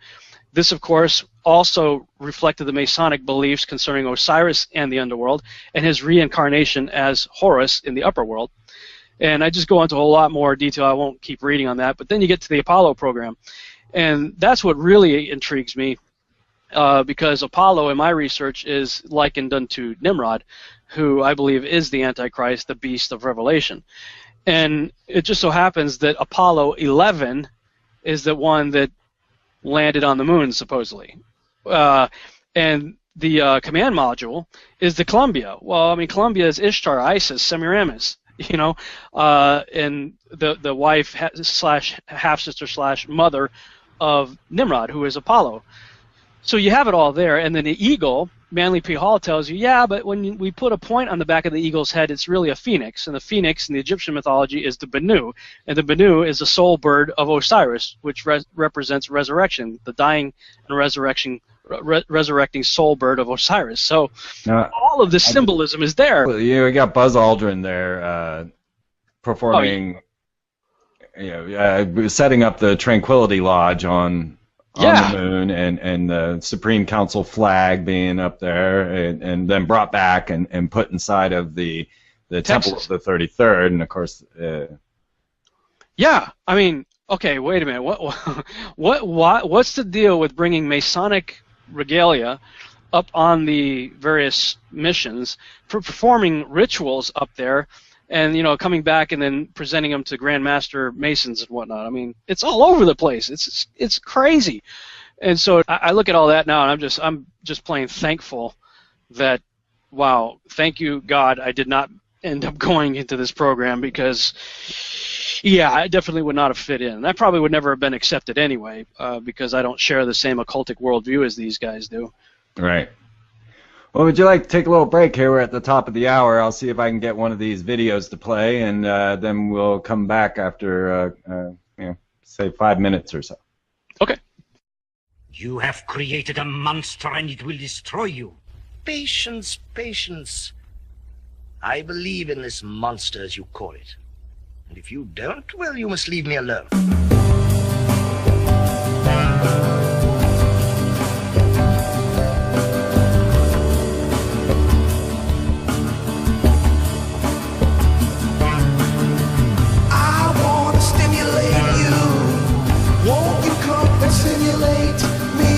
This, of course, also reflected the Masonic beliefs concerning Osiris and the underworld and his reincarnation as Horus in the upper world. And I just go into a lot more detail. I won't keep reading on that. But then you get to the Apollo program. And that's what really intrigues me, because Apollo, in my research, is likened unto Nimrod, who I believe is the Antichrist, the beast of Revelation. And it just so happens that Apollo 11 is the one that landed on the moon, supposedly. And the command module is the Columbia. Well, I mean, Columbia is Ishtar, Isis, Semiramis. And the wife slash half-sister slash mother of Nimrod, who is Apollo. So you have it all there, and then the eagle, Manly P. Hall tells you, yeah, but when we put a point on the back of the eagle's head, it's really a phoenix, and the phoenix in the Egyptian mythology is the Bennu, and the Bennu is the soul bird of Osiris, which represents resurrection, the dying and resurrecting soul bird of Osiris. So all of the symbolism is there. You got Buzz Aldrin there performing, setting up the Tranquility Lodge on the moon, and the Supreme Council flag being up there, and then brought back and put inside of the Temple of the 33rd, and of course. Yeah, I mean, okay, wait a minute. What's the deal with bringing Masonic regalia up on the various missions, performing rituals up there, and coming back and then presenting them to Grand Master Masons and whatnot? I mean, it's all over the place. It's crazy. And so I look at all that now, and I'm just plain thankful that, wow, thank you God, I did not end up going into this program, because I definitely would not have fit in. I probably would never have been accepted anyway, because I don't share the same occultic worldview as these guys do. Right. Well, would you like to take a little break here? We're at the top of the hour. I'll see if I can get one of these videos to play, and then we'll come back after, say 5 minutes or so. Okay. You have created a monster, and it will destroy you. Patience, patience. I believe in this monster, as you call it. And if you don't, well, you must leave me alone. Simulate me.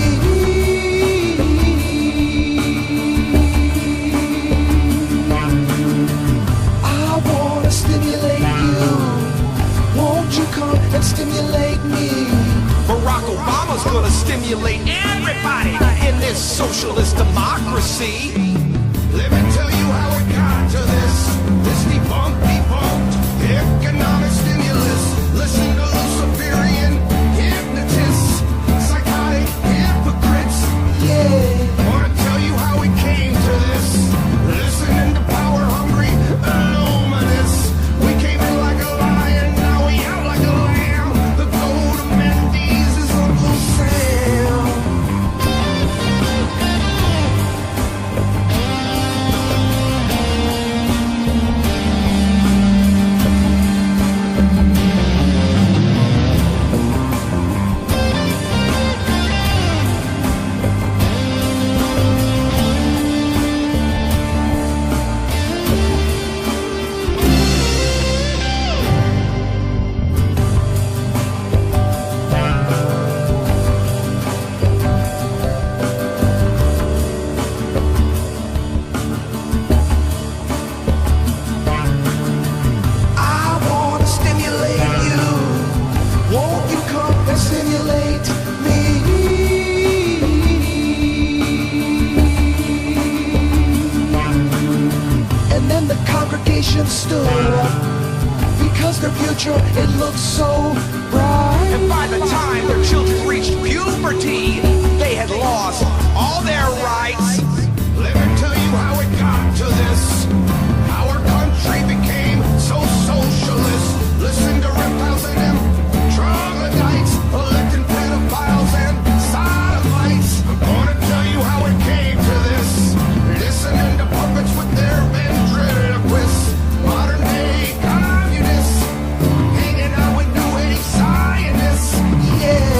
I wanna stimulate you. Won't you come and stimulate me? Barack Obama's gonna stimulate everybody in this socialist democracy. Let me tell you how it got to this. This debunked economic stimulus. Listen to Luciferian hypnotists, psychotic hypocrites. Yeah. Wanna tell you how we came to this. Listening to power-hungry illuminists. We came in like a lion, now we out like a lamb. The gold of Mendes is Uncle Sam. Stood up because their future, it looks so bright. And by the time their children reached puberty, they had lost all their rights. Let me tell you how it got to this. Our country became so socialist. Listen to reptiles and them troglodytes, electing pedophiles and sodomites. I'm gonna tell you how it came to this. Listening to puppets with their ventriloquists. Modern day communists hanging out with new age scientists. Yeah.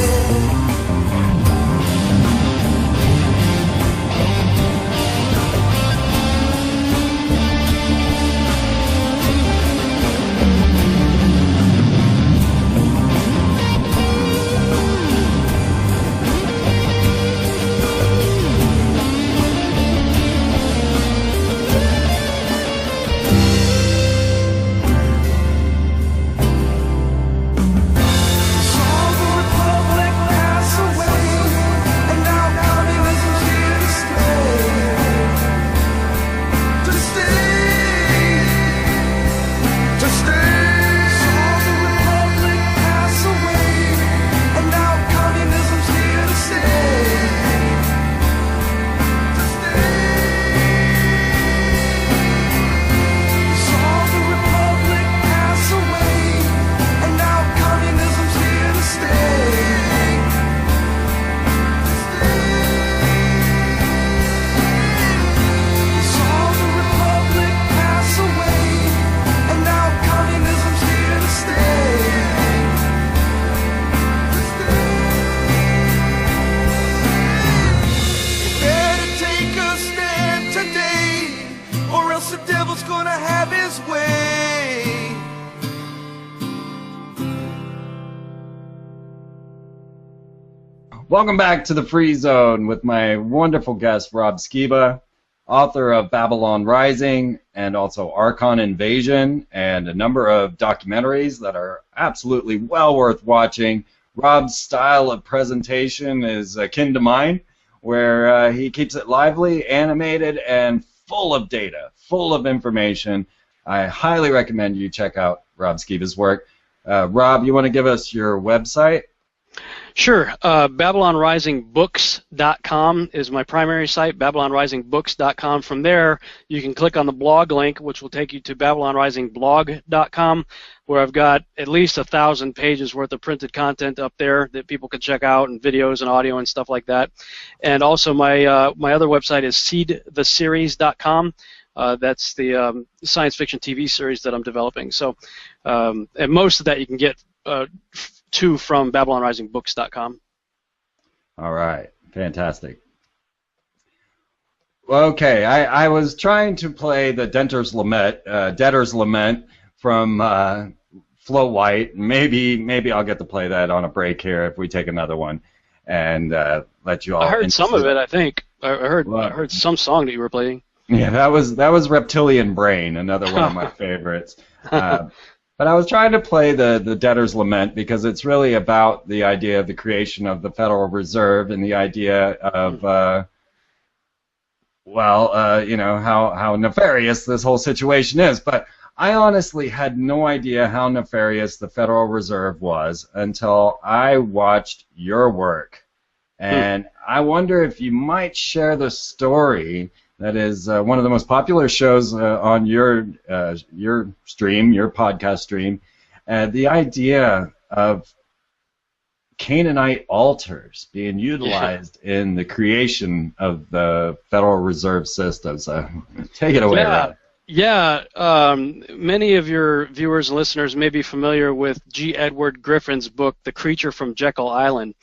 Welcome back to the Free Zone with my wonderful guest, Rob Skiba, author of Babylon Rising and also Archon Invasion and a number of documentaries that are absolutely well worth watching. Rob's style of presentation is akin to mine, where he keeps it lively, animated, and full of data, full of information. I highly recommend you check out Rob Skiba's work. Rob, you want to give us your website? Sure. BabylonRisingBooks.com is my primary site, BabylonRisingBooks.com. From there, you can click on the blog link, which will take you to BabylonRisingBlog.com, where I've got at least 1,000 pages worth of printed content up there that people can check out, and videos and audio and stuff like that. And also my other website is SeedTheSeries.com, That's the science fiction TV series that I'm developing. So, and most of that you can get from BabylonRisingBooks.com. All right, fantastic. Okay, I was trying to play the Debtor's Lament from Flow White. Maybe I'll get to play that on a break here if we take another one, and let you all. I heard some of it. I think I heard some song that you were playing. Yeah, that was Reptilian Brain, another one of my favorites. But I was trying to play the Debtor's Lament because it's really about the idea of the creation of the Federal Reserve and the idea of how nefarious this whole situation is. But I honestly had no idea how nefarious the Federal Reserve was until I watched your work. And I wonder if you might share the story that is one of the most popular shows on your stream, your podcast stream, the idea of Canaanite altars being utilized in the creation of the Federal Reserve System. So take it away, Rob. Yeah, many of your viewers and listeners may be familiar with G. Edward Griffin's book, The Creature from Jekyll Island.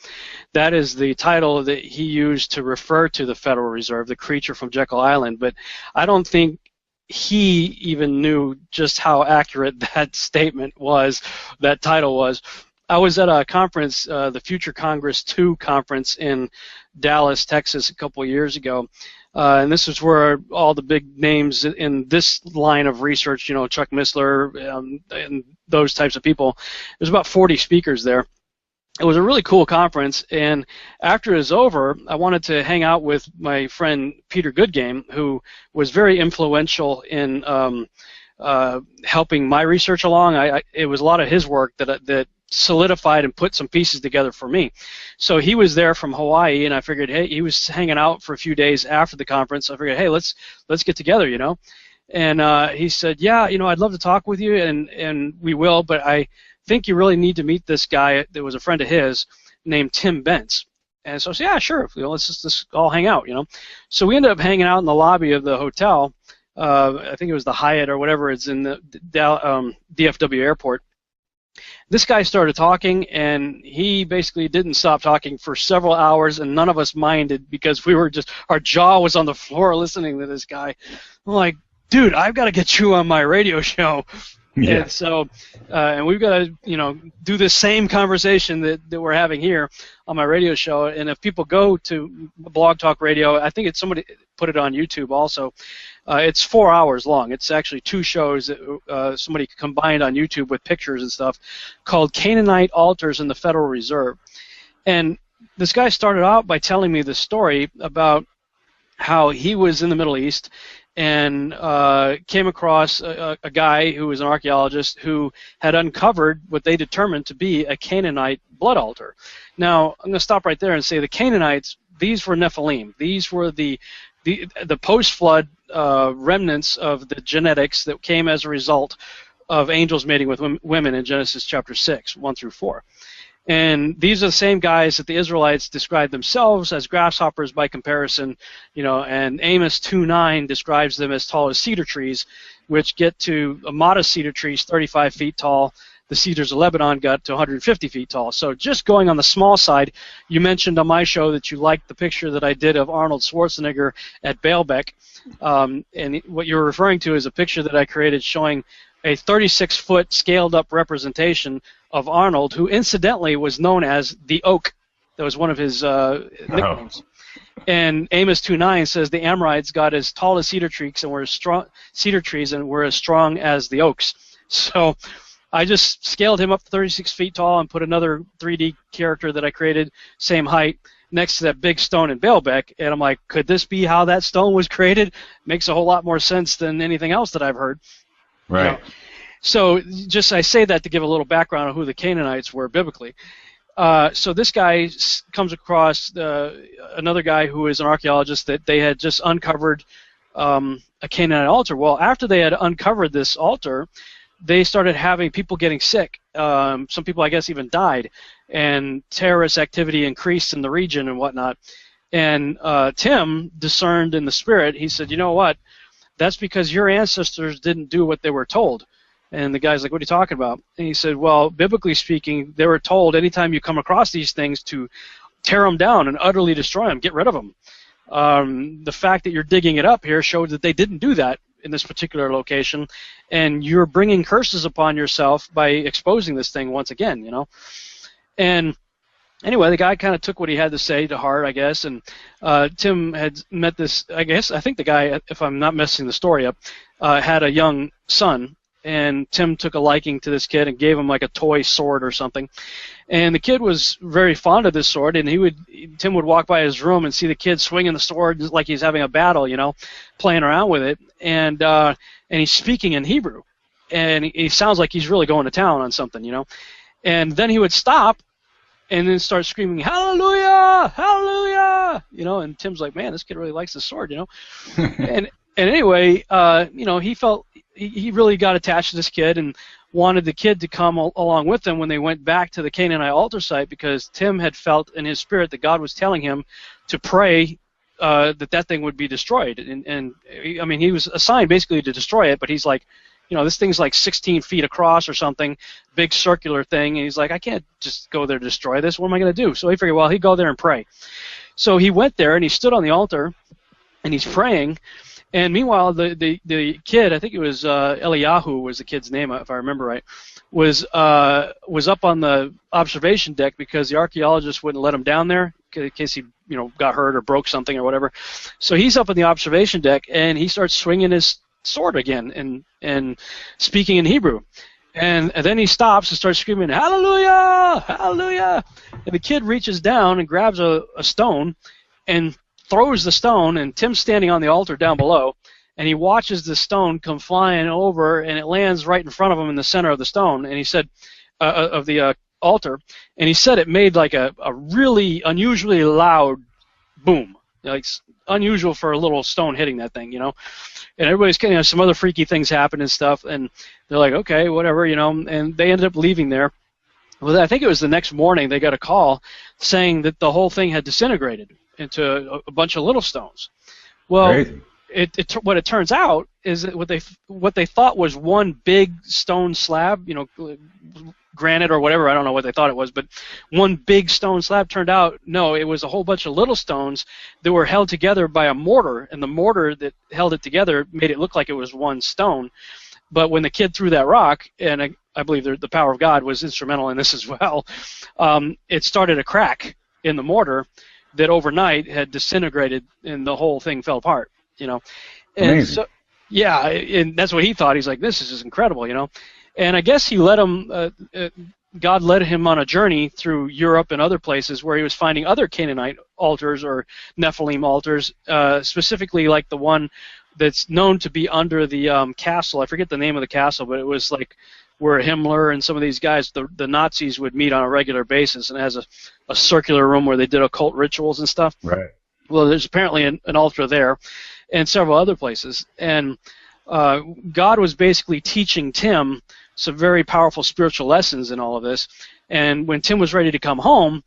That is the title that he used to refer to the Federal Reserve, The Creature from Jekyll Island, but I don't think he even knew just how accurate that statement was, that title was. I was at a conference, the Future Congress 2 conference in Dallas, Texas, a couple of years ago. And this is where all the big names in this line of research, Chuck Missler and those types of people. There's about 40 speakers there. It was a really cool conference, and after it was over, I wanted to hang out with my friend Peter Goodgame, who was very influential in helping my research along. It was a lot of his work that solidified and put some pieces together for me. So he was there from Hawaii, and I figured, hey, he was hanging out for a few days after the conference. I figured, hey, let's get together, And he said, yeah, I'd love to talk with you, and we will, but I think you really need to meet this guy that was a friend of his named Tim Bentz. And so I said, yeah, sure, let's just all hang out, So we ended up hanging out in the lobby of the hotel. I think it was the Hyatt or whatever. It's in the DFW airport. This guy started talking, and he basically didn't stop talking for several hours, and none of us minded because we were our jaw was on the floor listening to this guy. I'm like, dude, I've got to get you on my radio show. Yeah. And so, and we've got to, do the same conversation that we're having here on my radio show. And if people go to Blog Talk Radio, I think somebody put it on YouTube also. It's 4 hours long. It's actually 2 shows that somebody combined on YouTube with pictures and stuff, called Canaanite Altars in the Federal Reserve. And this guy started out by telling me the story about how he was in the Middle East and came across a guy who was an archaeologist who had uncovered what they determined to be a Canaanite blood altar. Now, I'm going to stop right there and say the Canaanites, these were Nephilim. These were the post-flood remnants of the genetics that came as a result of angels mating with women in Genesis chapter 6, 1 through 4. And these are the same guys that the Israelites describe themselves as grasshoppers by comparison, and Amos 2:9 describes them as tall as cedar trees, which get to a modest cedar trees 35 feet tall. The cedars of Lebanon got to 150 feet tall. So just going on the small side, you mentioned on my show that you liked the picture that I did of Arnold Schwarzenegger at Baalbek. And what you're referring to is a picture that I created showing a 36-foot scaled-up representation of Arnold, who incidentally was known as the Oak. That was one of his nicknames. And Amos 2:9 says the Amorites got as tall as cedar trees and were as strong as the oaks. So I just scaled him up to 36 feet tall and put another 3D character that I created, same height, next to that big stone in Baalbek. And I'm like, could this be how that stone was created? Makes a whole lot more sense than anything else that I've heard. Right. So I say that to give a little background on who the Canaanites were biblically. So this guy comes across another guy who is an archaeologist that they had just uncovered a Canaanite altar. Well, after they had uncovered this altar, they started having people getting sick. Some people, I guess, even died, and terrorist activity increased in the region and whatnot. And Tim discerned in the spirit. He said, you know what? that's because your ancestors didn't do what they were told. And the guy's like, what are you talking about? And he said, well, biblically speaking, they were told anytime you come across these things to tear them down and utterly destroy them, get rid of them. The fact that you're digging it up here showed that they didn't do that in this particular location, and you're bringing curses upon yourself by exposing this thing once again, you know. And anyway, the guy kind of took what he had to say to heart, I guess, and Tim had met this, I think the guy, if I'm not messing the story up, had a young son, and Tim took a liking to this kid and gave him like a toy sword or something. And the kid was very fond of this sword, and Tim would walk by his room and see the kid swinging the sword like he's having a battle, you know, playing around with it. And he's speaking in Hebrew, and he sounds like he's really going to town on something, you know. And then he would stop and then start screaming, "Hallelujah! Hallelujah!" You know, and Tim's like, man, this kid really likes the sword, you know. and anyway, you know, he felt he really got attached to this kid and wanted the kid to come along with them when they went back to the Canaanite altar site, because Tim had felt in his spirit that God was telling him to pray that thing would be destroyed. And I mean, he was assigned basically to destroy it, but he's like, you know, this thing's like 16 feet across or something, big circular thing, and he's like, I can't just go there to destroy this. What am I going to do? So he figured, well, he'd go there and pray. So he went there, and he stood on the altar, and he's praying. And meanwhile, the kid, I think it was Eliyahu was the kid's name, if I remember right, was up on the observation deck because the archaeologists wouldn't let him down there in case he, you know, got hurt or broke something or whatever. So he's up on the observation deck, and he starts swinging his sword again and speaking in Hebrew. And then he stops and starts screaming, "Hallelujah! Hallelujah!" And the kid reaches down and grabs a stone and throws the stone, and Tim's standing on the altar down below, and he watches the stone come flying over, and it lands right in front of him in the center of the stone, and he said, of the altar, and he said it made like a really unusually loud boom, like unusual for a little stone hitting that thing, you know. And everybody's, you know, some other freaky things happen and stuff, and they're like, okay, whatever, you know, and they ended up leaving there. Well, I think it was the next morning they got a call saying that the whole thing had disintegrated into a bunch of little stones. Well, what it turns out is that what they thought was one big stone slab, you know, granite or whatever, I don't know what they thought it was, but one big stone slab turned out, no, it was a whole bunch of little stones that were held together by a mortar, and the mortar that held it together made it look like it was one stone. But when the kid threw that rock, and I believe the power of God was instrumental in this as well, it started a crack in the mortar that overnight had disintegrated, and the whole thing fell apart, you know. And amazing. So, yeah, and that's what he thought. He's like, this is just incredible, you know. And I guess he let him, God led him on a journey through Europe and other places where he was finding other Canaanite altars or Nephilim altars, specifically like the one that's known to be under the castle. I forget the name of the castle, but it was like where Himmler and some of these guys, the Nazis, would meet on a regular basis, and it has a circular room where they did occult rituals and stuff. Right. Well, there's apparently an altar there and several other places. And God was basically teaching Tim some very powerful spiritual lessons in all of this. And when Tim was ready to come home,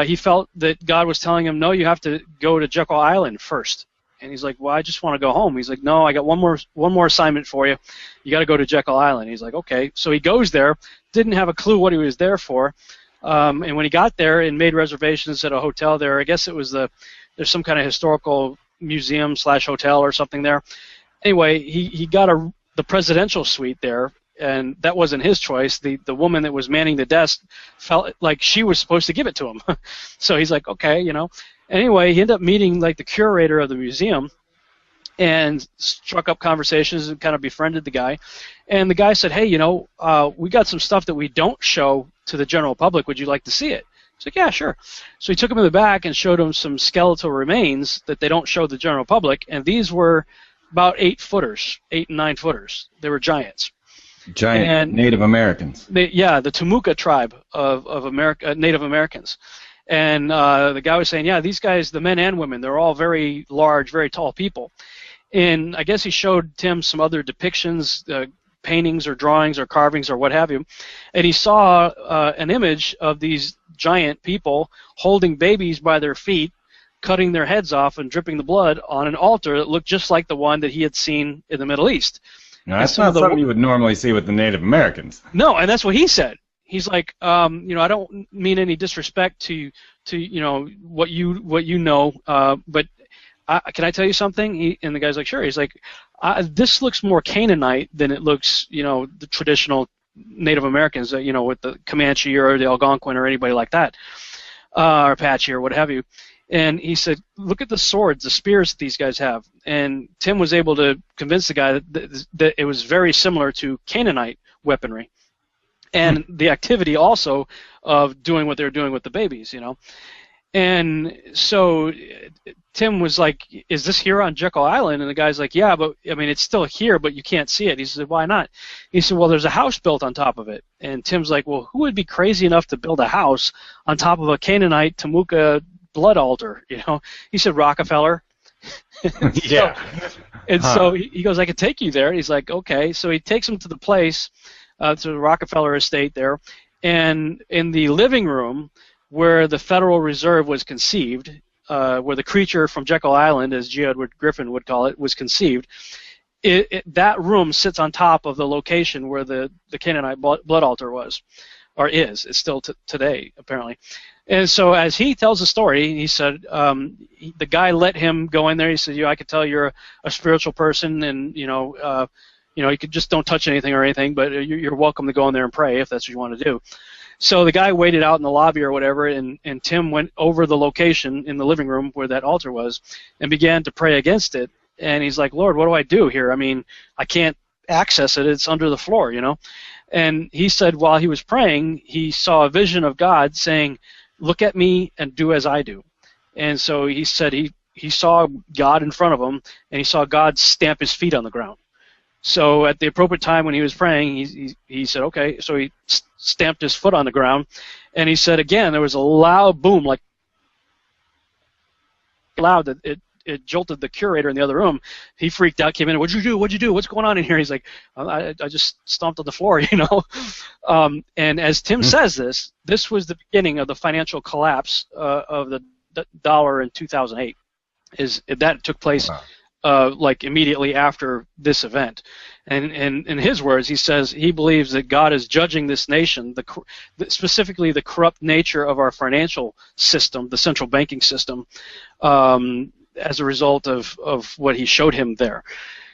he felt that God was telling him, no, you have to go to Jekyll Island first. And he's like, well, I just want to go home. He's like, no, I got one more assignment for you. You got to go to Jekyll Island. He's like, okay. So he goes there, didn't have a clue what he was there for. And when he got there and made reservations at a hotel there, I guess it was there's some kind of historical museum / hotel or something there. Anyway, he got the presidential suite there, and that wasn't his choice. The woman that was manning the desk felt like she was supposed to give it to him. So he's like, okay, you know. Anyway, he ended up meeting like the curator of the museum and struck up conversations and kind of befriended the guy. And the guy said, hey, you know, we got some stuff that we don't show to the general public. Would you like to see it? He's like, yeah, sure. So he took him in the back and showed him some skeletal remains that they don't show the general public, and these were about 8 and 9 footers. They were giants. Giant Native Americans. The Timucua tribe of Native Americans. And the guy was saying, yeah, these guys, the men and women, they're all very large, very tall people. And I guess he showed Tim some other depictions, paintings or drawings or carvings or what have you, and he saw an image of these giant people holding babies by their feet, cutting their heads off and dripping the blood on an altar that looked just like the one that he had seen in the Middle East. Now, that's not something you would normally see with the Native Americans. No, and that's what he said. He's like, I don't mean any disrespect to what you know, but can I tell you something? And the guy's like, sure. He's like, this looks more Canaanite than it looks, the traditional Native Americans, with the Comanche or the Algonquin or anybody like that, or Apache or what have you. And he said, look at the swords, the spears that these guys have. And Tim was able to convince the guy that it was very similar to Canaanite weaponry. And the activity also of doing what they're doing with the babies, And so Tim was like, is this here on Jekyll Island? And the guy's like, yeah, but, it's still here, but you can't see it. He said, why not? He said, well, there's a house built on top of it. And Tim's like, well, who would be crazy enough to build a house on top of a Canaanite Temuka blood altar? He said, Rockefeller. Yeah. So he goes, I could take you there. He's like, okay. So he takes him to the place, to the Rockefeller estate there, and in the living room where the Federal Reserve was conceived, where the creature from Jekyll Island, as G. Edward Griffin would call it, was conceived, that room sits on top of the location where the Canaanite blood altar was, or is. It's still today, apparently. And so as he tells the story, he said the guy let him go in there. He said, I could tell you're a spiritual person, and you could just don't touch anything or anything, but you're welcome to go in there and pray if that's what you want to do. So the guy waited out in the lobby or whatever, and Tim went over the location in the living room where that altar was and began to pray against it. And he's like, Lord, what do I do here? I can't access it. It's under the floor, And he said while he was praying, he saw a vision of God saying, look at me and do as I do. And so he said he saw God in front of him, and he saw God stamp his feet on the ground. So at the appropriate time when he was praying, he said, okay. So he stamped his foot on the ground, and he said again, there was a loud boom, like loud that it jolted the curator in the other room. He freaked out, came in, what'd you do? What's going on in here? He's like, I just stomped on the floor, And as Tim says this was the beginning of the financial collapse of the dollar in 2008. That took place like immediately after this event. And in his words, he says he believes that God is judging this nation, specifically the corrupt nature of our financial system, the central banking system, as a result of what he showed him there.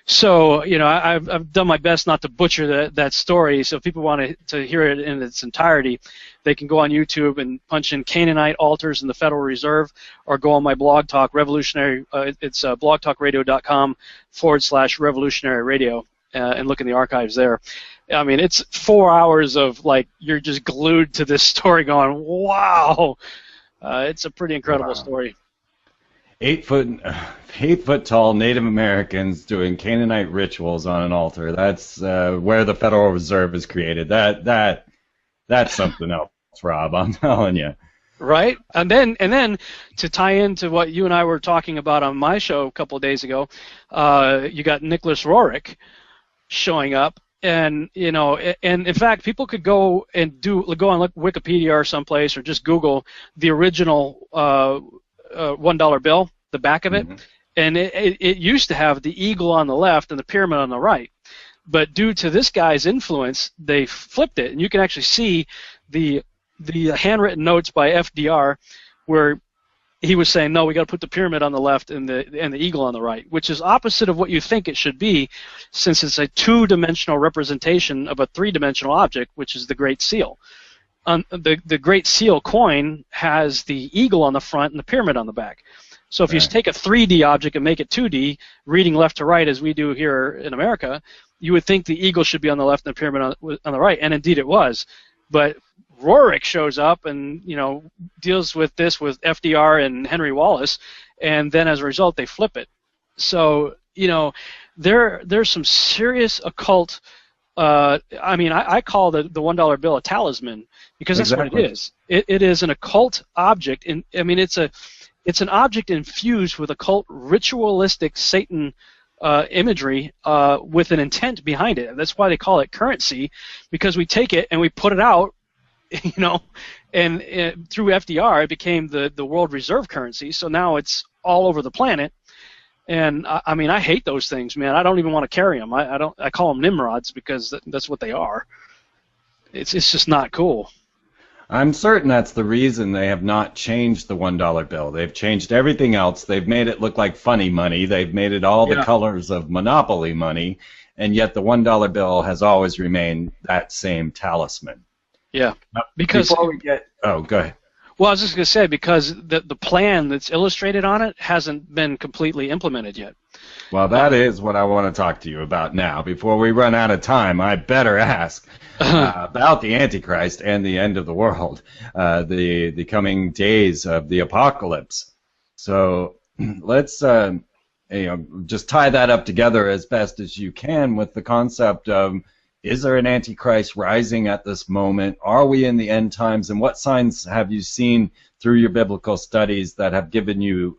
So, I've done my best not to butcher that story. So if people want to hear it in its entirety, they can go on YouTube and punch in Canaanite altars in the Federal Reserve, or go on my blog talk, revolutionary. It's blogtalkradio.com/revolutionary radio, and look in the archives there. It's 4 hours of you're just glued to this story, going, wow. It's a pretty incredible story. 8 foot tall Native Americans doing Canaanite rituals on an altar. That's where the Federal Reserve is created. That's something else, Rob. I'm telling you. Right, and then to tie into what you and I were talking about on my show a couple of days ago, you got Nicholas Roerich showing up, and and in fact, people could go on Wikipedia or someplace, or just Google the original $1 bill, the back of it, and it used to have the eagle on the left and the pyramid on the right. But due to this guy's influence, they flipped it, and you can actually see the handwritten notes by FDR where he was saying, no, we got to put the pyramid on the left and the eagle on the right, which is opposite of what you think it should be, since it's a two-dimensional representation of a three-dimensional object, which is the Great Seal. The Great Seal coin has the eagle on the front and the pyramid on the back. So if you take a 3D object and make it 2D, reading left to right as we do here in America, you would think the eagle should be on the left and the pyramid on the right, and indeed it was. But Roerich shows up and deals with this with FDR and Henry Wallace, and then as a result they flip it. So there's some serious occult. I call the $1 bill a talisman, because that's what it is. It is an occult object, and it's an object infused with occult ritualistic Satan imagery with an intent behind it. That's why they call it currency, because we take it and we put it out you know, and through FDR it became the world reserve currency. So now it's all over the planet. And I mean, I hate those things, man. I don't even want to carry them. I call them Nimrods because that's what they are. It's just not cool. I'm certain that's the reason they have not changed the $1 bill. They've changed everything else. They've made it look like funny money. They've made it all the colors of Monopoly money, and yet the $1 bill has always remained that same talisman. Yeah. Now, because before we get, oh, go ahead. Well, I was just going to say, because the plan that's illustrated on it hasn't been completely implemented yet. Well, that is what I want to talk to you about now. Before we run out of time, I better ask about the Antichrist and the end of the world, the coming days of the apocalypse. So let's just tie that up together as best as you can with the concept of, is there an Antichrist rising at this moment? Are we in the end times? And what signs have you seen through your biblical studies that have given you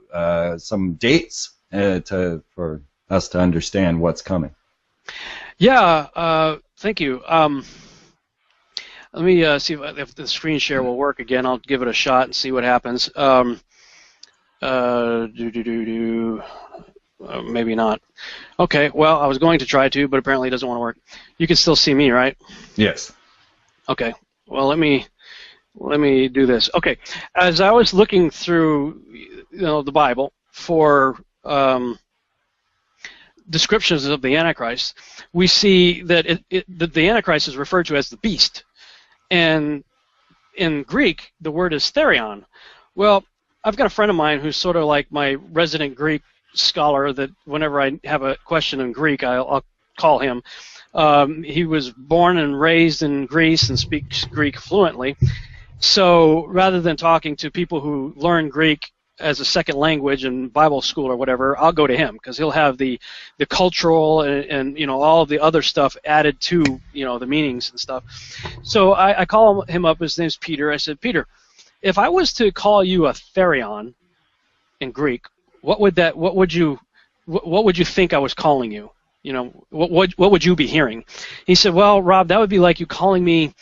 some dates for us to understand what's coming? Yeah, thank you. Let me see if the screen share will work again. I'll give it a shot and see what happens. Maybe not. Okay, well, I was going to try to, but apparently it doesn't want to work. You can still see me, right? Yes. Okay. Well, let me do this. Okay. As I was looking through, the Bible for descriptions of the Antichrist, we see that that the Antichrist is referred to as the beast, and in Greek the word is therion. Well, I've got a friend of mine who's sort of like my resident Greek scholar, that whenever I have a question in Greek, I'll call him. He was born and raised in Greece and speaks Greek fluently. So rather than talking to people who learn Greek as a second language in Bible school or whatever, I'll go to him because he'll have the cultural and all of the other stuff added to the meanings and stuff. So I call him up. His name's Peter. I said, Peter, if I was to call you a therion in Greek, what would you think I was calling you? What would you be hearing? He said, well, Rob, that would be like you calling me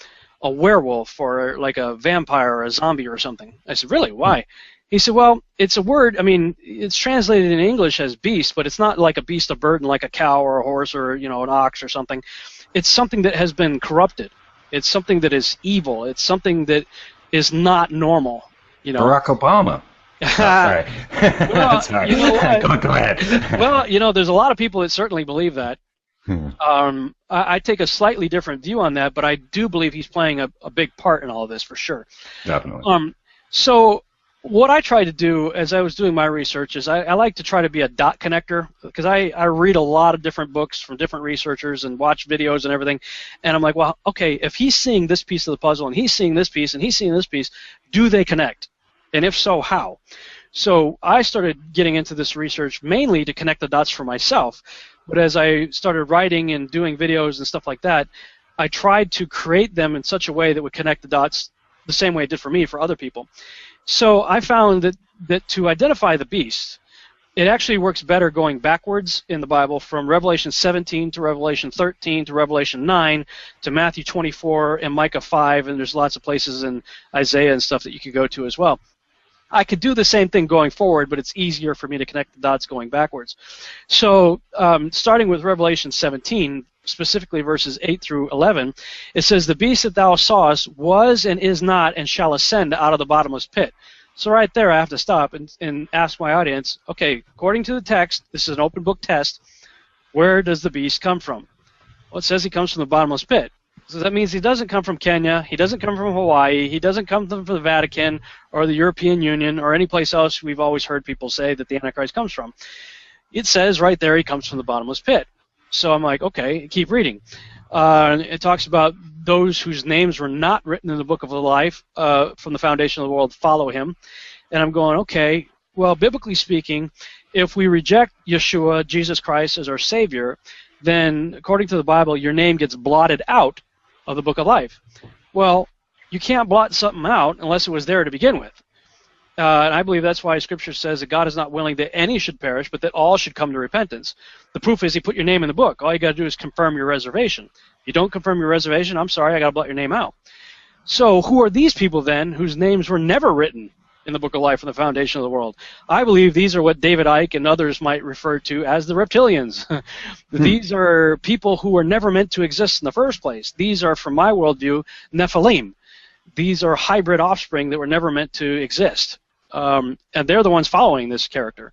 a werewolf or like a vampire or a zombie or something. I said, really? Why? He said, well, it's a word. I mean, it's translated in English as beast, but it's not like a beast of burden like a cow or a horse or an ox or something. It's something that has been corrupted. It's something that is evil. It's something that is not normal. Barack Obama. Sorry. Well, sorry. You know what? Go ahead. Well, there's a lot of people that certainly believe that. I take a slightly different view on that, but I do believe he's playing a big part in all of this for sure. Definitely. So what I try to do as I was doing my research is I like to try to be a dot connector, because I read a lot of different books from different researchers and watch videos and everything, and I'm like, well, okay, if he's seeing this piece of the puzzle and he's seeing this piece and he's seeing this piece, do they connect? And if so, how? So I started getting into this research mainly to connect the dots for myself. But as I started writing and doing videos and stuff like that, I tried to create them in such a way that would connect the dots the same way it did for me for other people. So I found that to identify the beast, it actually works better going backwards in the Bible from Revelation 17 to Revelation 13 to Revelation 9 to Matthew 24 and Micah 5, and there's lots of places in Isaiah and stuff that you could go to as well. I could do the same thing going forward, but it's easier for me to connect the dots going backwards. So starting with Revelation 17, specifically verses 8 through 11, it says, the beast that thou sawest was and is not and shall ascend out of the bottomless pit. So right there I have to stop and ask my audience, okay, according to the text, this is an open book test, where does the beast come from? Well, it says he comes from the bottomless pit. So that means he doesn't come from Kenya, he doesn't come from Hawaii, he doesn't come from the Vatican or the European Union or any place else we've always heard people say that the Antichrist comes from. It says right there he comes from the bottomless pit. So I'm like, okay, keep reading. It talks about those whose names were not written in the book of life from the foundation of the world follow him. And I'm going, okay, well, biblically speaking, if we reject Yeshua, Jesus Christ, as our Savior, then according to the Bible, your name gets blotted out of the book of life. Well, you can't blot something out unless it was there to begin with. And I believe that's why Scripture says that God is not willing that any should perish, but that all should come to repentance. The proof is he put your name in the book. All you got to do is confirm your reservation. If you don't confirm your reservation, I'm sorry, I got to blot your name out. So who are these people then whose names were never written in the Book of Life from the foundation of the world? I believe these are what David Icke and others might refer to as the reptilians. These are people who were never meant to exist in the first place. These are, from my worldview, Nephilim. These are hybrid offspring that were never meant to exist. And they're the ones following this character.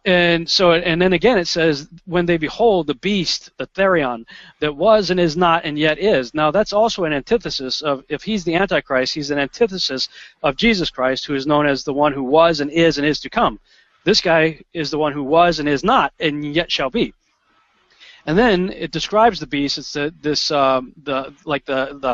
And then again it says, when they behold the beast, the Therion, that was and is not and yet is. Now that's also an antithesis of, if he's the Antichrist, he's an antithesis of Jesus Christ, who is known as the one who was and is to come. This guy is the one who was and is not and yet shall be. And then it describes the beast. It's the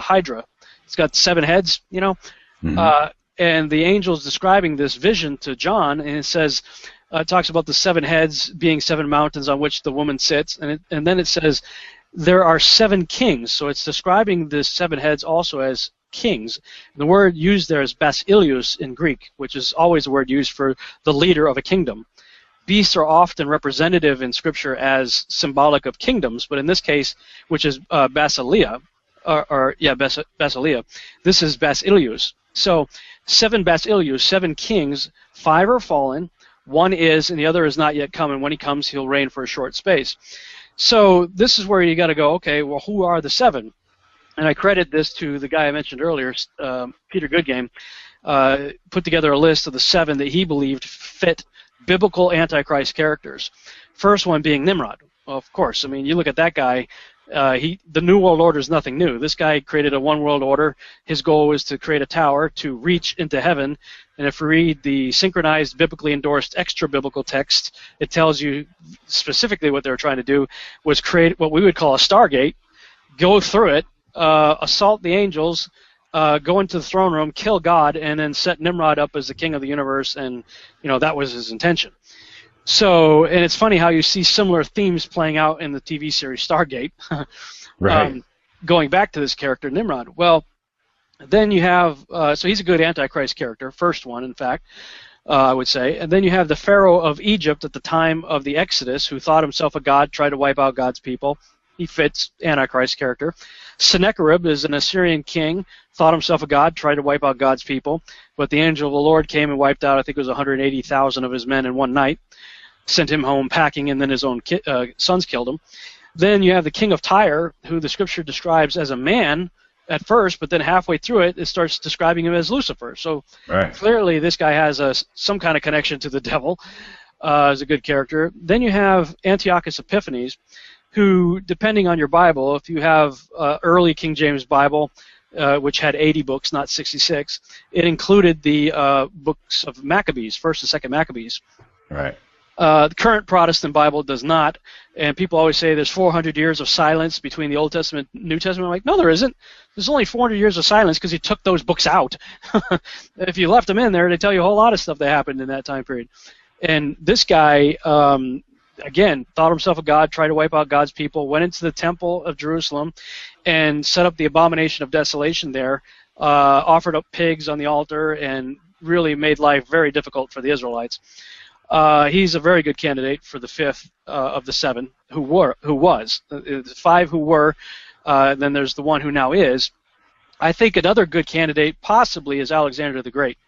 Hydra. It's got 7 heads, you know. Mm-hmm. And the angel's describing this vision to John, and it says, it talks about the 7 heads being 7 mountains on which the woman sits, and then it says there are 7 kings. So it's describing the 7 heads also as kings. And the word used there is basileus in Greek, which is always the word used for the leader of a kingdom. Beasts are often representative in Scripture as symbolic of kingdoms, but in this case, which is Basileia, Basileia, this is basileus. So 7 basileus, 7 kings, 5 are fallen, 1 is, and the other is not yet come, and when he comes, he'll reign for a short space. So this is where you got to go, okay, well, who are the 7? And I credit this to the guy I mentioned earlier, Peter Goodgame, put together a list of the 7 that he believed fit biblical Antichrist characters. First one being Nimrod. Well, of course, I mean, you look at that guy, the New World Order is nothing new. This guy created a one world order. His goal was to create a tower to reach into heaven. And if you read the synchronized, biblically endorsed extra-biblical text, it tells you specifically what they were trying to do was create what we would call a Stargate, go through it, assault the angels, go into the throne room, kill God, and then set Nimrod up as the king of the universe, and that was his intention. So, and it's funny how you see similar themes playing out in the TV series Stargate, right? Going back to this character Nimrod. Well, then you have, so he's a good Antichrist character, first one, in fact, I would say. And then you have the Pharaoh of Egypt at the time of the Exodus, who thought himself a god, tried to wipe out God's people. He fits Antichrist character. Sennacherib is an Assyrian king, thought himself a god, tried to wipe out God's people, but the angel of the Lord came and wiped out, I think it was 180,000 of his men in one night, sent him home packing, and then his own sons killed him. Then you have the king of Tyre, who the scripture describes as a man at first, but then halfway through it starts describing him as Lucifer. So clearly this guy has some kind of connection to the devil as a good character. Then you have Antiochus Epiphanes, who, depending on your Bible, if you have early King James Bible, which had 80 books, not 66, it included the books of Maccabees, 1st and 2nd Maccabees. Right. The current Protestant Bible does not, and people always say there's 400 years of silence between the Old Testament and New Testament. I'm like, no, there isn't. There's only 400 years of silence because he took those books out. If you left them in there, they tell you a whole lot of stuff that happened in that time period. And this guy, again, thought himself a god, tried to wipe out God's people, went into the temple of Jerusalem and set up the abomination of desolation there, offered up pigs on the altar, and really made life very difficult for the Israelites. He's a very good candidate for the 5th of the 7 who was. 5 who were, then there's the one who now is. I think another good candidate possibly is Alexander the Great.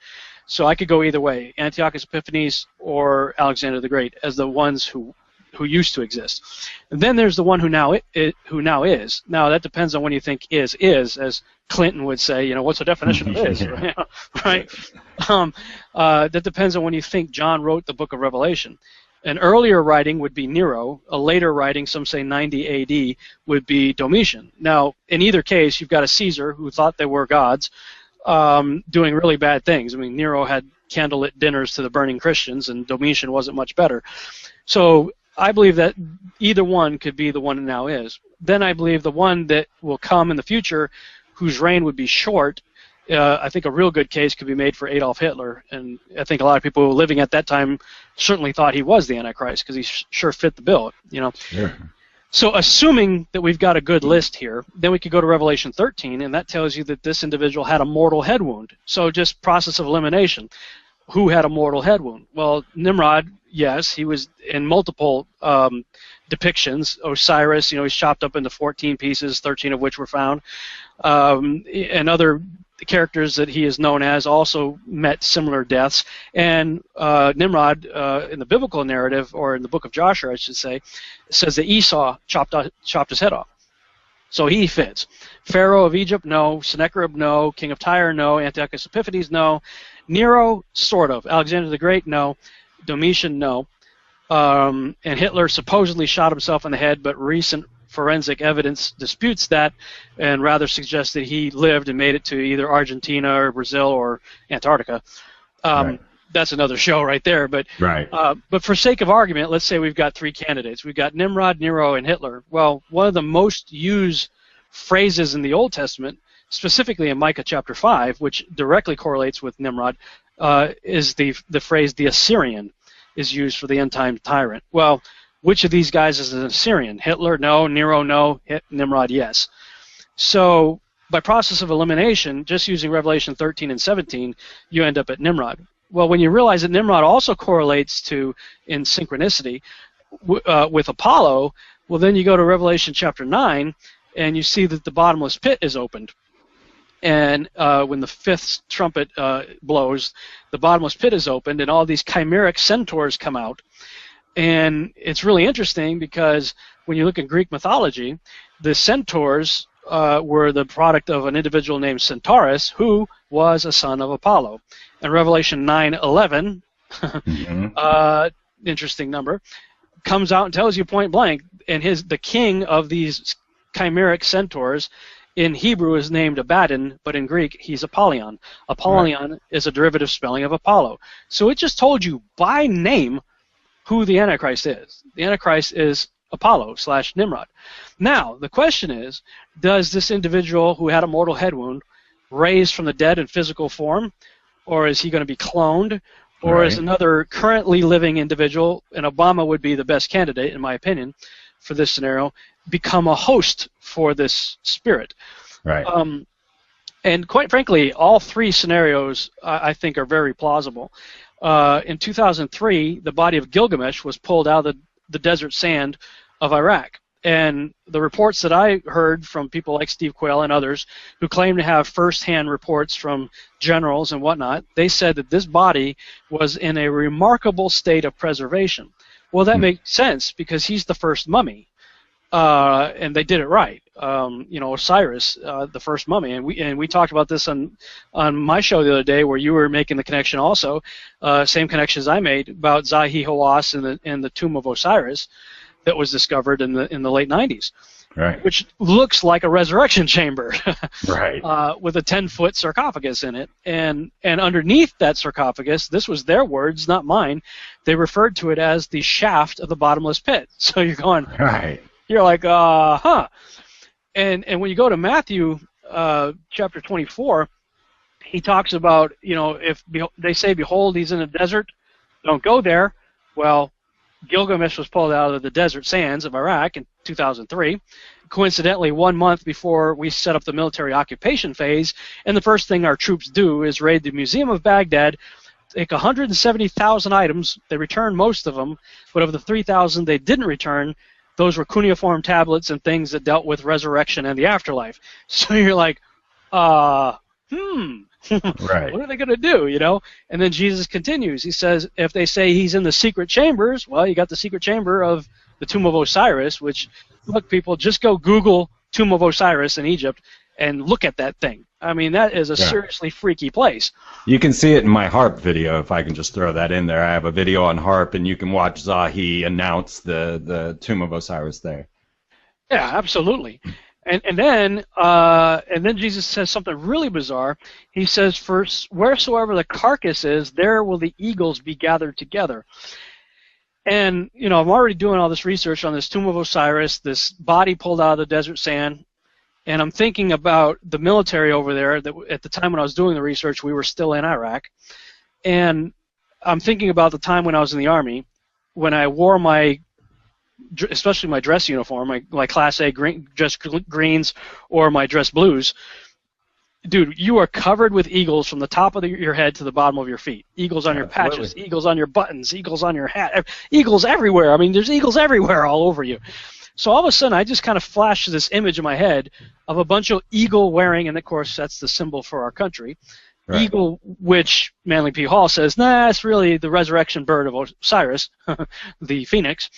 So I could go either way, Antiochus Epiphanes or Alexander the Great, as the ones who used to exist. And then there's the one who now is. Now that depends on when you think is, as Clinton would say. What's the definition of is? Right? That depends on when you think John wrote the book of Revelation. An earlier writing would be Nero. A later writing, some say 90 A.D., would be Domitian. Now, in either case, you've got a Caesar who thought they were gods, doing really bad things. I mean, Nero had candlelit dinners to the burning Christians, and Domitian wasn't much better. So I believe that either one could be the one that now is. Then I believe the one that will come in the future, whose reign would be short, I think a real good case could be made for Adolf Hitler, and I think a lot of people who were living at that time certainly thought he was the Antichrist because he sure fit the bill. Sure. So assuming that we've got a good list here, then we could go to Revelation 13, and that tells you that this individual had a mortal head wound. So just process of elimination. Who had a mortal head wound? Well, Nimrod, yes, he was in multiple depictions. Osiris, he's chopped up into 14 pieces, 13 of which were found. And other the characters that he is known as also met similar deaths. And Nimrod, in the biblical narrative, or in the book of Joshua, I should say, says that Esau chopped his head off. So he fits. Pharaoh of Egypt, no. Sennacherib, no. King of Tyre, no. Antiochus Epiphanes, no. Nero, sort of. Alexander the Great, no. Domitian, no. And Hitler supposedly shot himself in the head, but recent forensic evidence disputes that and rather suggests that he lived and made it to either Argentina or Brazil or Antarctica. Right. That's another show right there. But Right. But for sake of argument, let's say we've got three candidates. We've got Nimrod, Nero, and Hitler. Well, one of the most used phrases in the Old Testament, specifically in Micah chapter 5, which directly correlates with Nimrod, is the phrase "the Assyrian" is used for the end-time tyrant. Well, which of these guys is an Assyrian? Hitler, no. Nero, no. Nimrod, yes. So by process of elimination, just using Revelation 13 and 17, you end up at Nimrod. Well, when you realize that Nimrod also correlates to, in synchronicity, with Apollo, well, then you go to Revelation chapter 9, and you see that the bottomless pit is opened. And when the fifth trumpet blows, the bottomless pit is opened, and all these chimeric centaurs come out. And it's really interesting because when you look at Greek mythology, the centaurs were the product of an individual named Centaurus, who was a son of Apollo. And Revelation 9:11, interesting number, comes out and tells you point blank, and the king of these chimeric centaurs in Hebrew is named Abaddon, but in Greek he's Apollyon. Apollyon is a derivative spelling of Apollo. So it just told you by name who the Antichrist is. The Antichrist is Apollo/Nimrod. Now, the question is, does this individual who had a mortal head wound raise from the dead in physical form, or is he going to be cloned, or is another currently living individual, and Obama would be the best candidate, in my opinion, for this scenario, become a host for this spirit? Right. And quite frankly, all three scenarios I think are very plausible. In 2003, the body of Gilgamesh was pulled out of the desert sand of Iraq. And the reports that I heard from people like Steve Quayle and others who claim to have first-hand reports from generals and whatnot, they said that this body was in a remarkable state of preservation. Well, that makes sense because he's the first mummy. And they did it right. Osiris, the first mummy, and we talked about this on my show the other day, where you were making the connection also, same connections I made about Zahi Hawass and the tomb of Osiris that was discovered in the late 90s, right? Which looks like a resurrection chamber, right? With a 10-foot sarcophagus in it, and underneath that sarcophagus, this was their words, not mine. They referred to it as the shaft of the bottomless pit. So you're going, right. You're like, huh. And when you go to Matthew chapter 24, he talks about, if they say, behold, he's in the desert, don't go there. Well, Gilgamesh was pulled out of the desert sands of Iraq in 2003, coincidentally 1 month before we set up the military occupation phase, and the first thing our troops do is raid the Museum of Baghdad, take 170,000 items. They returned most of them, but of the 3,000 they didn't return, those were cuneiform tablets and things that dealt with resurrection and the afterlife. So you're like, right. What are they going to do, And then Jesus continues. He says, if they say he's in the secret chambers, well, you got the secret chamber of the tomb of Osiris, which, look, people, just go Google tomb of Osiris in Egypt and look at that thing. I mean, that is a seriously freaky place. You can see it in my HARP video, if I can just throw that in there. I have a video on HARP, and you can watch Zahi announce the tomb of Osiris there. Yeah, absolutely. And then Jesus says something really bizarre. He says, "For wheresoever the carcass is, there will the eagles be gathered together." And, I'm already doing all this research on this tomb of Osiris, this body pulled out of the desert sand, and I'm thinking about the military over there. That at the time when I was doing the research, we were still in Iraq. And I'm thinking about the time when I was in the Army, when I wore especially my dress uniform, my Class A dress greens or my dress blues. Dude, you are covered with eagles from the top of your head to the bottom of your feet. Eagles on your patches, eagles on your buttons, eagles on your hat, eagles everywhere. I mean, there's eagles everywhere all over you. So all of a sudden, I just kind of flashed this image in my head of a bunch of eagle wearing, and of course, that's the symbol for our country. Right. Eagle, which Manly P. Hall says, nah, it's really the resurrection bird of Osiris, the phoenix.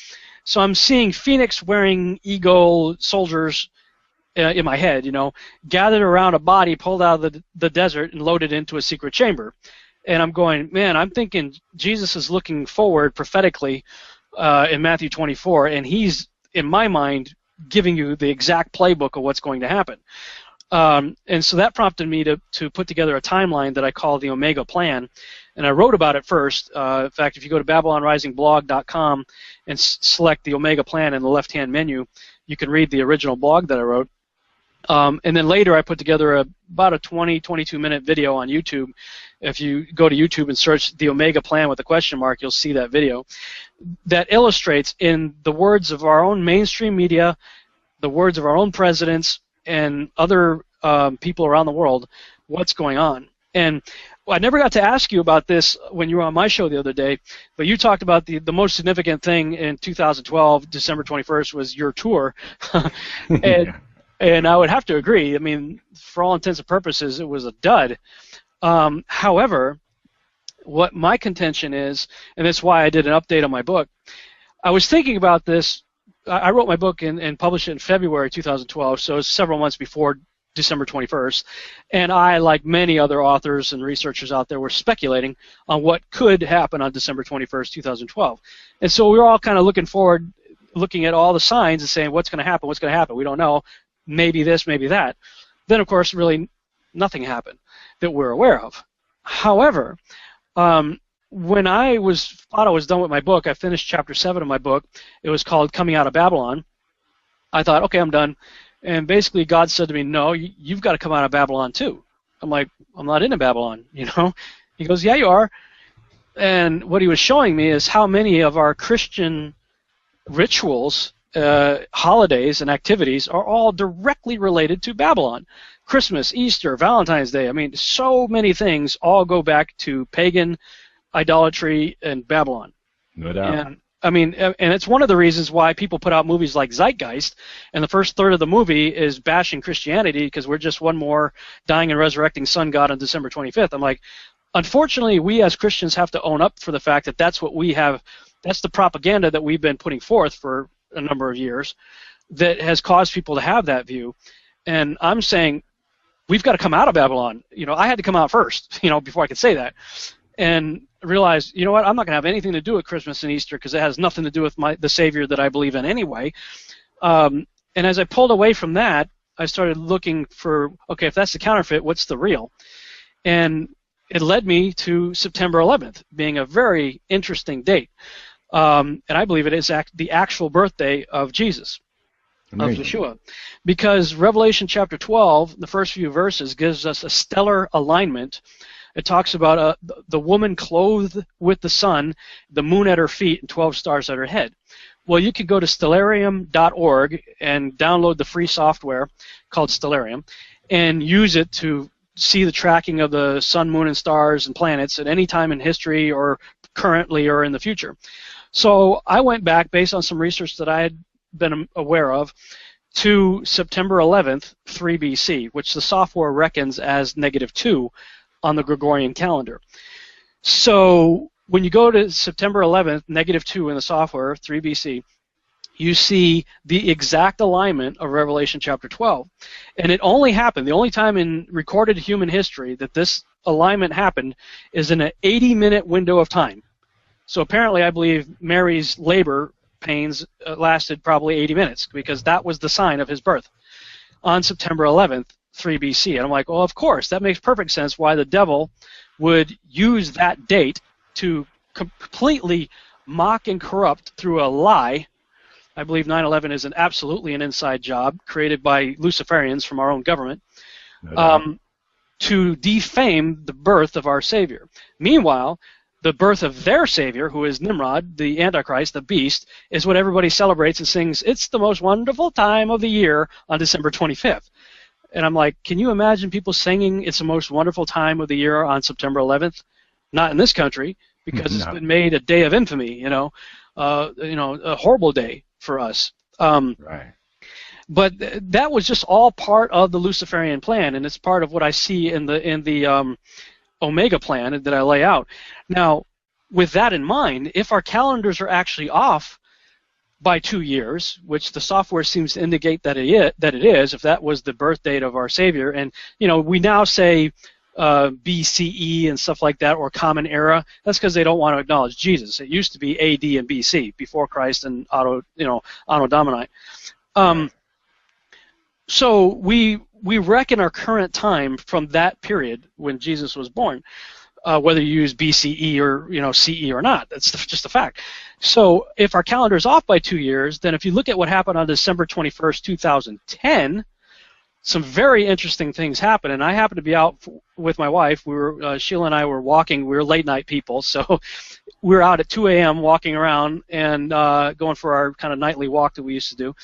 So I'm seeing phoenix wearing eagle soldiers in my head, you know, gathered around a body pulled out of the desert and loaded into a secret chamber. And I'm going, man, I'm thinking Jesus is looking forward prophetically in Matthew 24, and he's, in my mind, giving you the exact playbook of what's going to happen. And so that prompted me to put together a timeline that I call the Omega Plan. And I wrote about it first. In fact, if you go to BabylonRisingBlog.com and select the Omega Plan in the left-hand menu, you can read the original blog that I wrote. And then later I put together about a 22-minute video on YouTube. If you go to YouTube and search the Omega Plan with a question mark, you'll see that video that illustrates, in the words of our own mainstream media, the words of our own presidents, and other people around the world, what's going on. And I never got to ask you about this when you were on my show the other day, but you talked about the most significant thing in 2012, December 21st, was your tour. And I would have to agree. I mean, for all intents and purposes, it was a dud. However, what my contention is, and that's why I did an update on my book, I was thinking about this. I wrote my book and published it in February 2012, so it's several months before December 21st. And I, like many other authors and researchers out there, were speculating on what could happen on December 21st, 2012. And so we were all kind of looking forward, looking at all the signs and saying, what's going to happen, what's going to happen? We don't know. Maybe this, maybe that. Then, of course, really nothing happened that we're aware of. However, when I thought I was done with my book, I finished chapter 7 of my book. It was called Coming Out of Babylon. I thought, okay, I'm done. And basically God said to me, no, you've got to come out of Babylon too. I'm like, I'm not in Babylon, you know? He goes, yeah, you are. And what he was showing me is how many of our Christian rituals, holidays and activities are all directly related to Babylon. Christmas, Easter, Valentine's Day. I mean, so many things all go back to pagan idolatry and Babylon. No doubt. And I mean, and it's one of the reasons why people put out movies like Zeitgeist, and the first third of the movie is bashing Christianity because we're just one more dying and resurrecting sun god on December 25th. I'm like, unfortunately, we as Christians have to own up for the fact that that's what we have. That's the propaganda that we've been putting forth for a number of years that has caused people to have that view. And I'm saying we've got to come out of Babylon. You know, I had to come out first, you know, before I could say that. And realize, you know what, I'm not going to have anything to do with Christmas and Easter because it has nothing to do with the Savior that I believe in anyway. And as I pulled away from that, I started looking for, okay, if that's the counterfeit, what's the real? And it led me to September 11th, being a very interesting date. And I believe it is the actual birthday of Jesus, Amazing. of Yeshua. Because Revelation chapter 12, the first few verses, gives us a stellar alignment. It talks about the woman clothed with the sun, the moon at her feet, and 12 stars at her head. Well, you can go to stellarium.org and download the free software called Stellarium and use it to see the tracking of the sun, moon, and stars and planets at any time in history or currently or in the future. So I went back, based on some research that I had been aware of, to September 11th, 3 BC, which the software reckons as -2 on the Gregorian calendar. So when you go to September 11th, -2 in the software, 3 BC, you see the exact alignment of Revelation chapter 12. And it only happened, the only time in recorded human history that this alignment happened is in an 80-minute window of time. So apparently I believe Mary's labor pains lasted probably 80 minutes because that was the sign of his birth on September 11th, 3 BC. And I'm like, well, of course, that makes perfect sense why the devil would use that date to completely mock and corrupt through a lie. I believe 9/11 is absolutely an inside job created by Luciferians from our own government to defame the birth of our Savior. Meanwhile, the birth of their Savior, who is Nimrod, the Antichrist, the beast, is what everybody celebrates and sings, "It's the most wonderful time of the year" on December 25th. And I'm like, can you imagine people singing "It's the most wonderful time of the year" on September 11th? Not in this country, because it's been made a day of infamy, a horrible day for us. Right. But that was just all part of the Luciferian plan, and it's part of what I see in the Omega plan that I lay out. Now, with that in mind, if our calendars are actually off by 2 years, which the software seems to indicate that it is, if that was the birth date of our Savior, and we now say BCE and stuff like that, or Common Era. That's because they don't want to acknowledge Jesus. It used to be AD and BC, before Christ and Anno Domini. So we reckon our current time from that period when Jesus was born, whether you use BCE or CE or not. That's just a fact. So if our calendar is off by 2 years, then if you look at what happened on December 21st, 2010, some very interesting things happened. And I happened to be out with my wife. We were Sheila and I were walking. We were late night people, so we were out at 2 a.m. walking around and going for our kind of nightly walk that we used to do.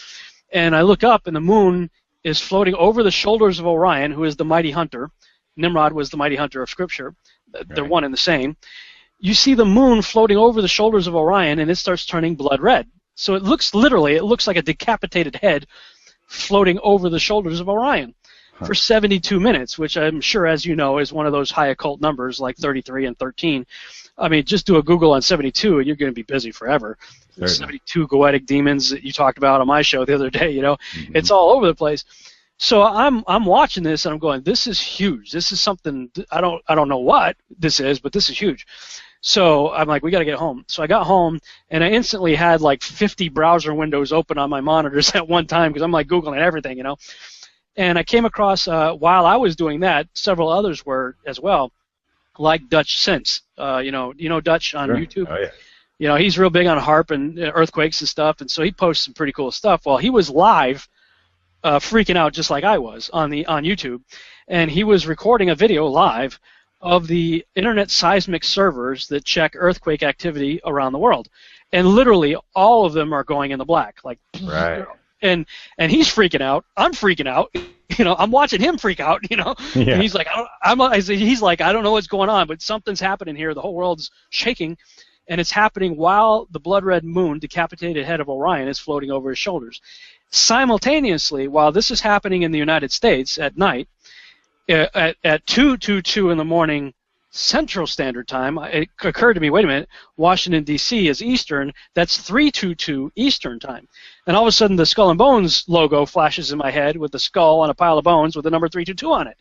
And I look up, and the moon is floating over the shoulders of Orion, who is the mighty hunter. Nimrod was the mighty hunter of Scripture. They're one and the same. You see the moon floating over the shoulders of Orion, and it starts turning blood red. So it looks like a decapitated head floating over the shoulders of Orion for 72 minutes, which I'm sure, as you know, is one of those high occult numbers like 33 and 13. I mean, just do a Google on 72, and you're going to be busy forever. 72 goetic demons that you talked about on my show the other day, It's all over the place. So I'm watching this, and I'm going, this is huge. This is something, I don't know what this is, but this is huge. So I'm like, we got to get home. So I got home, and I instantly had like 50 browser windows open on my monitors at one time because I'm like Googling everything, And I came across, while I was doing that, several others were as well, like Dutch Sense. You know Dutch on YouTube? Oh, yeah. He's real big on HARP and earthquakes and stuff, and so he posts some pretty cool stuff. Well, he was live freaking out just like I was on YouTube, and he was recording a video live of the internet seismic servers that check earthquake activity around the world, and literally all of them are going in the black, like right. And he's freaking out. I'm freaking out. I'm watching him freak out. Yeah. And he's like, he's like, I don't know what's going on, but something's happening here. The whole world's shaking, and it's happening while the blood red moon, decapitated head of Orion, is floating over his shoulders. Simultaneously, while this is happening in the United States at night, at 2:22 in the morning Central Standard Time, it occurred to me, wait a minute, Washington, D.C. is Eastern. That's 3:22 Eastern Time. And all of a sudden, the Skull and Bones logo flashes in my head with the skull on a pile of bones with the number 322 on it.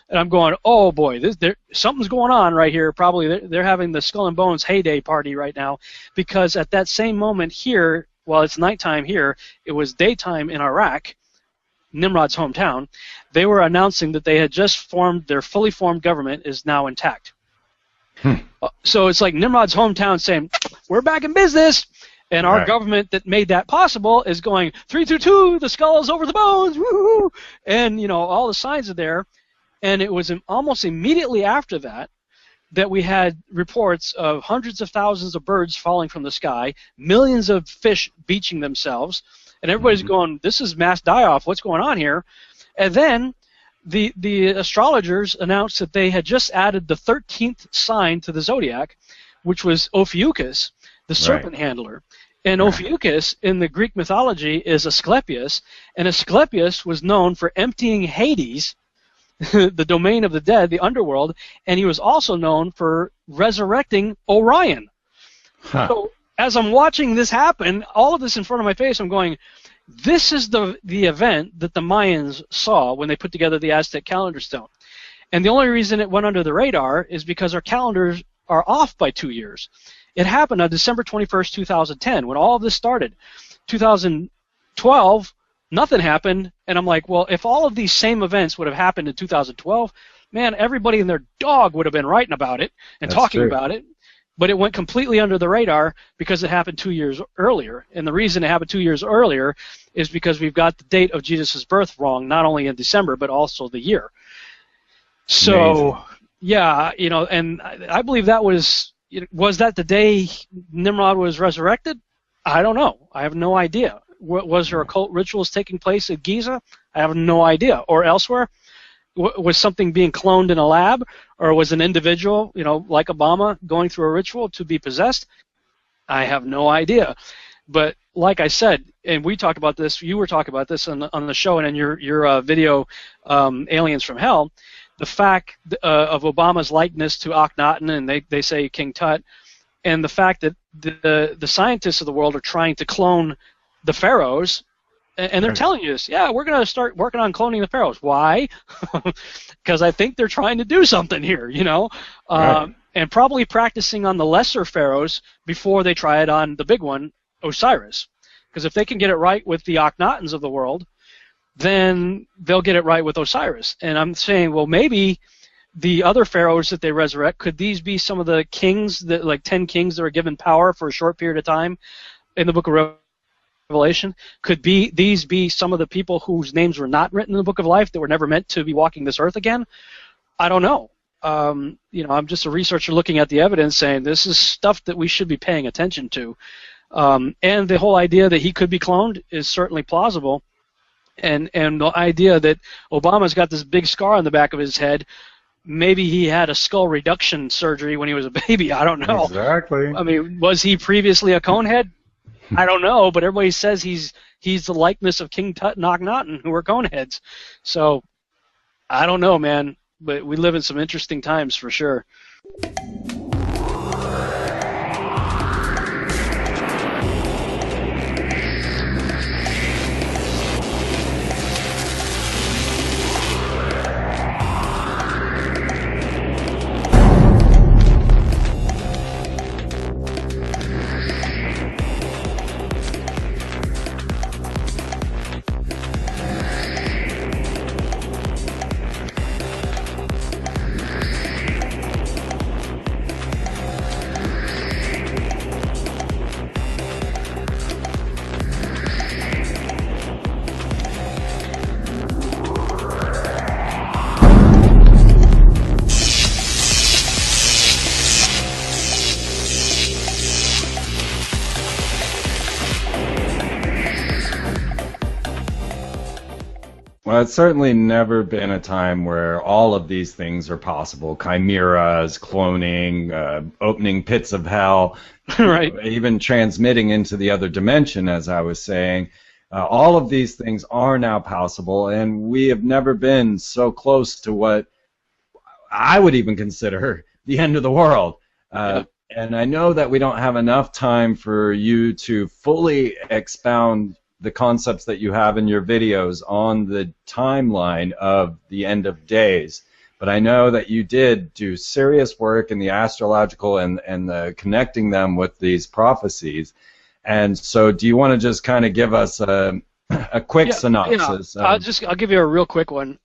And I'm going, oh, boy, something's going on right here. Probably they're having the Skull and Bones heyday party right now, because at that same moment here, while it's nighttime here, it was daytime in Iraq, Nimrod's hometown. They were announcing that they had just formed, their fully formed government is now intact. So it's like Nimrod's hometown saying, we're back in business, and our government that made that possible is going, 322, the skull is over the bones, woo-hoo! And, all the signs are there. And it was almost immediately after that we had reports of hundreds of thousands of birds falling from the sky, millions of fish beaching themselves, and everybody's going, this is mass die-off, what's going on here? And then the astrologers announced that they had just added the 13th sign to the zodiac, which was Ophiuchus, the serpent handler. And Ophiuchus in the Greek mythology is Asclepius, and Asclepius was known for emptying Hades, the domain of the dead, the underworld, and he was also known for resurrecting Orion. So as I'm watching this happen, all of this in front of my face, I'm going, this is the event that the Mayans saw when they put together the Aztec calendar stone. And the only reason it went under the radar is because our calendars are off by 2 years. It happened on December 21st, 2010, when all of this started. 2012, nothing happened, and I'm like, well, if all of these same events would have happened in 2012, man, everybody and their dog would have been writing about it and talking about it. But it went completely under the radar because it happened 2 years earlier. And the reason it happened 2 years earlier is because we've got the date of Jesus' birth wrong, not only in December, but also the year. So, yeah, and I believe that was that the day Nimrod was resurrected? I don't know. I have no idea. Was there occult rituals taking place at Giza? I have no idea. Or elsewhere? Was something being cloned in a lab, or was an individual, like Obama, going through a ritual to be possessed? I have no idea. But like I said, and we talked about this, you were talking about this on the show and in your video, Aliens from Hell, the fact of Obama's likeness to Akhenaten, and they say King Tut, and the fact that the scientists of the world are trying to clone the pharaohs, and they're telling you this. Yeah, we're going to start working on cloning the pharaohs. Why? Because I think they're trying to do something here, you know, and probably practicing on the lesser pharaohs before they try it on the big one, Osiris. Because if they can get it right with the Akhenatens of the world, then they'll get it right with Osiris. And I'm saying, well, maybe the other pharaohs that they resurrect, could these be some of the kings, that like 10 kings that are given power for a short period of time in the book of Revelation? Could these be some of the people whose names were not written in the book of life that were never meant to be walking this earth again? I don't know. You know, I'm just a researcher looking at the evidence saying this is stuff that we should be paying attention to. And the whole idea that he could be cloned is certainly plausible. And the idea that Obama's got this big scar on the back of his head, maybe he had a skull reduction surgery when he was a baby. I don't know. Exactly. I mean, was he previously a conehead? I don't know, but everybody says he's the likeness of King Tut and Akhenaten, who were coneheads. So I don't know, man, but we live in some interesting times for sure. Well, it's certainly never been a time where all of these things are possible. Chimeras, cloning, opening pits of hell, Right. Even transmitting into the other dimension, as I was saying. All of these things are now possible, and we have never been so close to what I would even consider the end of the world. And I know that we don't have enough time for you to fully expound the concepts that you have in your videos on the timeline of the end of days. But I know that you did do serious work in the astrological and the connecting them with these prophecies. And so do you want to just kind of give us a quick synopsis? Yeah. I'll give you a real quick one.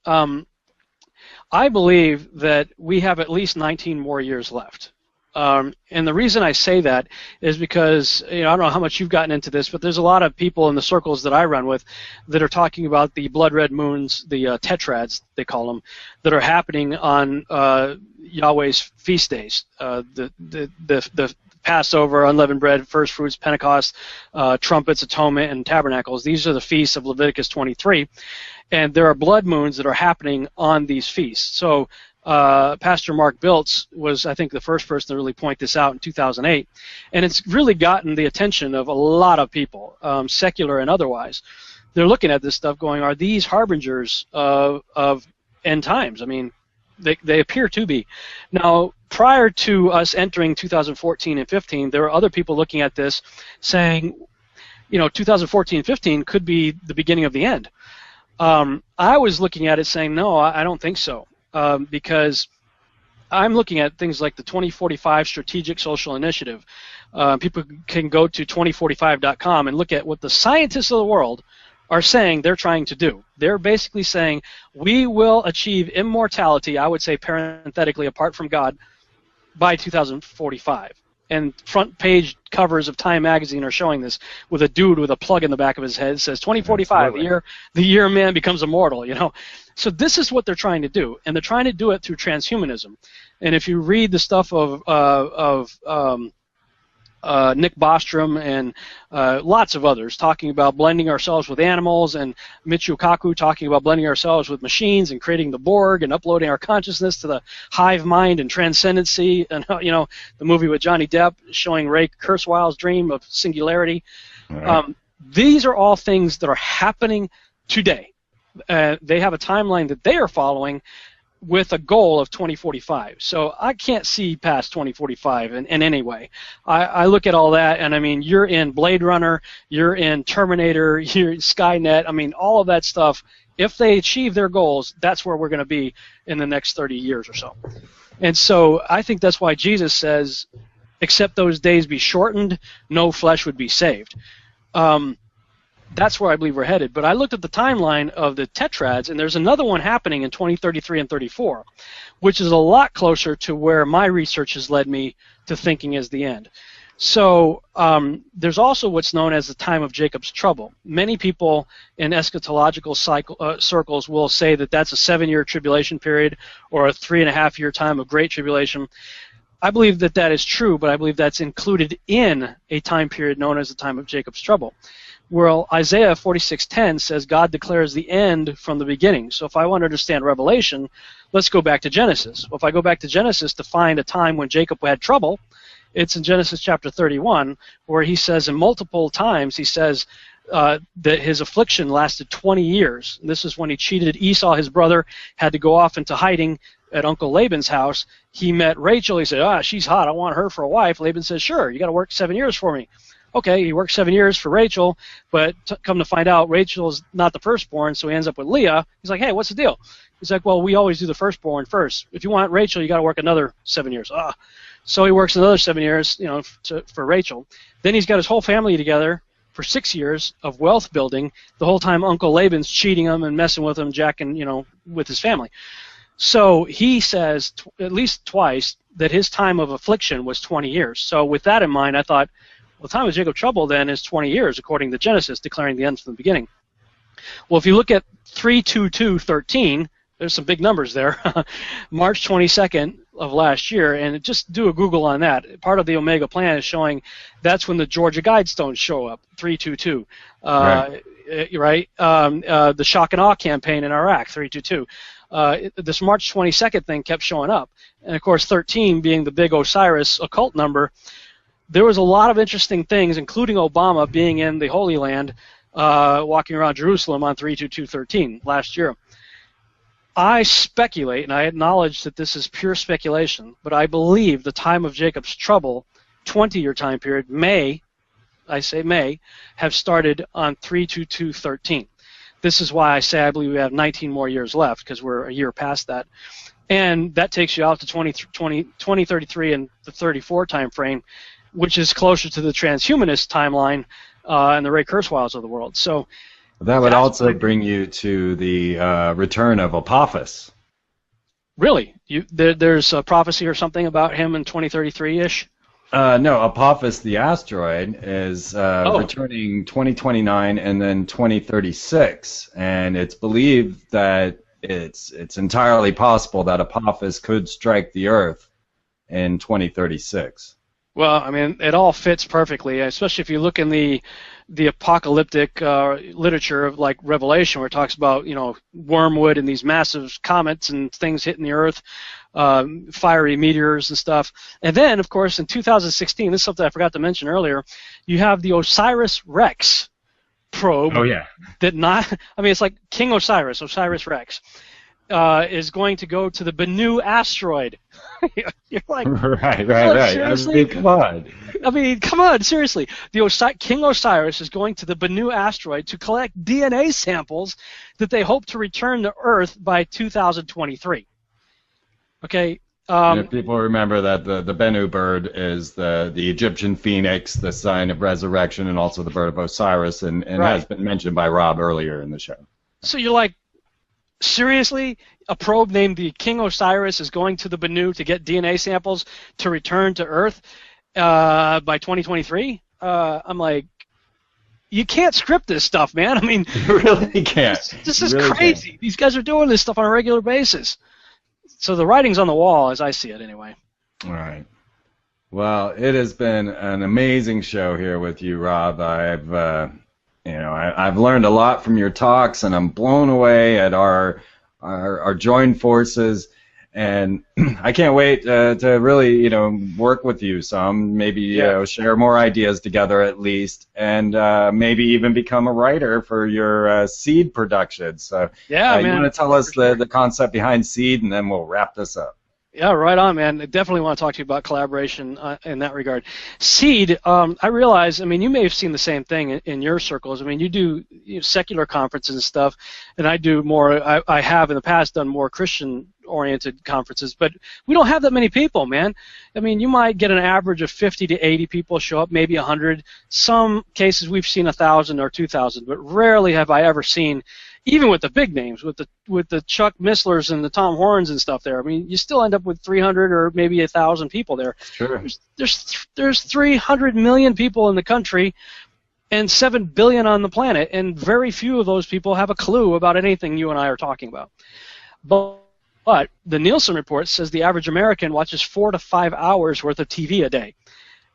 I believe that we have at least 19 more years left. And the reason I say that is because, you know, I don't know how much you've gotten into this, but there's a lot of people in the circles that I run with that are talking about the blood red moons, the tetrads, they call them, that are happening on Yahweh's feast days, the Passover, unleavened bread, first fruits, Pentecost, trumpets, atonement, and tabernacles. These are the feasts of Leviticus 23. And there are blood moons that are happening on these feasts. So Pastor Mark Biltz was, I think, the first person to really point this out in 2008. And it's really gotten the attention of a lot of people, secular and otherwise. They're looking at this stuff going, are these harbingers of end times? I mean, they appear to be. Now, prior to us entering 2014 and 15, there were other people looking at this saying, you know, 2014 and 15 could be the beginning of the end. I was looking at it saying, no, I don't think so. Because I'm looking at things like the 2045 Strategic Social Initiative. People can go to 2045.com and look at what the scientists of the world are saying they're trying to do. They're basically saying we will achieve immortality, I would say parenthetically, apart from God, by 2045. And front page covers of Time magazine are showing this with a dude with a plug in the back of his head. It says 2045, the year man becomes immortal, you know. So this is what they're trying to do, and they're trying to do it through transhumanism. And if you read the stuff of Nick Bostrom and lots of others talking about blending ourselves with animals, and Michio Kaku talking about blending ourselves with machines and creating the Borg and uploading our consciousness to the hive mind and transcendency, and the movie with Johnny Depp showing Ray Kurzweil's dream of singularity. Right. These are all things that are happening today. They have a timeline that they are following with a goal of 2045. So I can't see past 2045 in any way. I look at all that, and I mean, you're in Blade Runner, you're in Terminator, you're in Skynet. I mean, all of that stuff, if they achieve their goals, that's where we're going to be in the next 30 years or so. And so I think that's why Jesus says, except those days be shortened, no flesh would be saved. That's where I believe we're headed. But I looked at the timeline of the tetrads, and there's another one happening in 2033 and 34, which is a lot closer to where my research has led me to thinking is the end. So there's also what's known as the time of Jacob's trouble. Many people in eschatological circles will say that that's a 7-year tribulation period or a 3.5-year time of great tribulation. I believe that that is true, but I believe that's included in a time period known as the time of Jacob's trouble. Well, Isaiah 46:10 says God declares the end from the beginning. So if I want to understand Revelation, let's go back to Genesis. Well, if I go back to Genesis to find a time when Jacob had trouble, it's in Genesis chapter 31, where he says in multiple times, he says that his affliction lasted 20 years. And this is when he cheated Esau, his brother, had to go off into hiding at Uncle Laban's house. He met Rachel. He said, she's hot. I want her for a wife. Laban says, sure, you got to work 7 years for me. Okay, he worked 7 years for Rachel, but come to find out, Rachel's not the firstborn, so he ends up with Leah. He's like, hey, what's the deal? He's like, well, we always do the firstborn first. If you want Rachel, you got to work another 7 years. So he works another 7 years, for Rachel. Then he's got his whole family together for 6 years of wealth building. The whole time Uncle Laban's cheating him and messing with him, jacking, with his family. So he says at least twice that his time of affliction was 20 years. So with that in mind, I thought, well, the time of Jacob's trouble then is 20 years, according to Genesis, declaring the end from the beginning. Well, if you look at 3/22/13, there's some big numbers there. March 22nd of last year, and just do a Google on that. Part of the Omega plan is showing that's when the Georgia Guidestones show up, 3/22. Right? The Shock and Awe campaign in Iraq, 3/22. This March 22nd thing kept showing up. And, of course, 13 being the big Osiris occult number. There was a lot of interesting things, including Obama being in the Holy Land, walking around Jerusalem on 3/22/13 last year. I speculate, and I acknowledge that this is pure speculation, but I believe the time of Jacob's trouble, 20-year time period, may have started on 3/22/13. This is why I say I believe we have 19 more years left, because we're a year past that. And that takes you out to 2033 and the 34 time frame, which is closer to the transhumanist timeline and the Ray Kurzweils of the world. So that would also bring you to the return of Apophis. Really? There's a prophecy or something about him in 2033-ish? No, Apophis the asteroid is returning 2029 and then 2036, and it's believed that it's entirely possible that Apophis could strike the Earth in 2036. Well, I mean, it all fits perfectly, especially if you look in the apocalyptic literature of like Revelation, where it talks about wormwood and these massive comets and things hitting the Earth, fiery meteors and stuff. And then, of course, in 2016, this is something I forgot to mention earlier, you have the Osiris-Rex probe. Oh yeah. It's like King Osiris Rex. Is going to go to the Bennu asteroid. You're like, right. Seriously? Come on, seriously. The King Osiris is going to the Bennu asteroid to collect DNA samples that they hope to return to Earth by 2023. Okay. People remember that the Bennu bird is the Egyptian phoenix, the sign of resurrection, and also the bird of Osiris, and right. has been mentioned by Rob earlier in the show. So you're like, seriously? A probe named the King Osiris is going to the Bennu to get DNA samples to return to Earth by 2023? I'm like, you can't script this stuff, man. I mean, you really can't. This is really crazy. Can't. These guys are doing this stuff on a regular basis. So the writing's on the wall, as I see it, anyway. All right. Well, it has been an amazing show here with you, Rob. I've learned a lot from your talks, and I'm blown away at our joined forces. And I can't wait to really, work with you some, maybe share more ideas together at least, and maybe even become a writer for your seed production. So yeah, man. You want to tell us the concept behind seed, and then we'll wrap this up. Yeah, right on, man. I definitely want to talk to you about collaboration in that regard. Seed, I realize, you may have seen the same thing in your circles. You do secular conferences and stuff, and I do more, I have in the past done more Christian-oriented conferences, but we don't have that many people, man. You might get an average of 50 to 80 people show up, maybe 100. Some cases we've seen 1,000 or 2,000, but rarely have I ever seen, even with the big names, with the Chuck Misslers and the Tom Horns and stuff there, you still end up with 300 or maybe 1,000 people there. Sure. There's 300 million people in the country and 7 billion on the planet, and very few of those people have a clue about anything you and I are talking about. But the Nielsen report says the average American watches 4 to 5 hours worth of TV a day.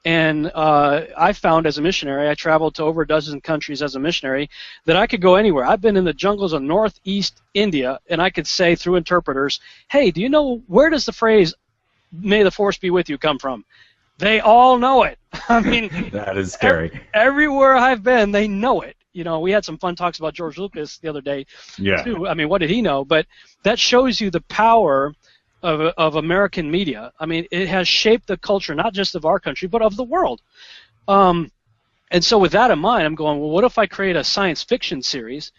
And I found as a missionary, I traveled to over a dozen countries as a missionary, that I could go anywhere. I've been in the jungles of northeast India, and I could say through interpreters, hey, do you know, where does the phrase, may the force be with you, come from? They all know it. That is scary. Everywhere I've been, they know it. We had some fun talks about George Lucas the other day, too. What did he know? But that shows you the power of American media. It has shaped the culture, not just of our country, but of the world. And so with that in mind, I'm going, well, what if I create a science fiction series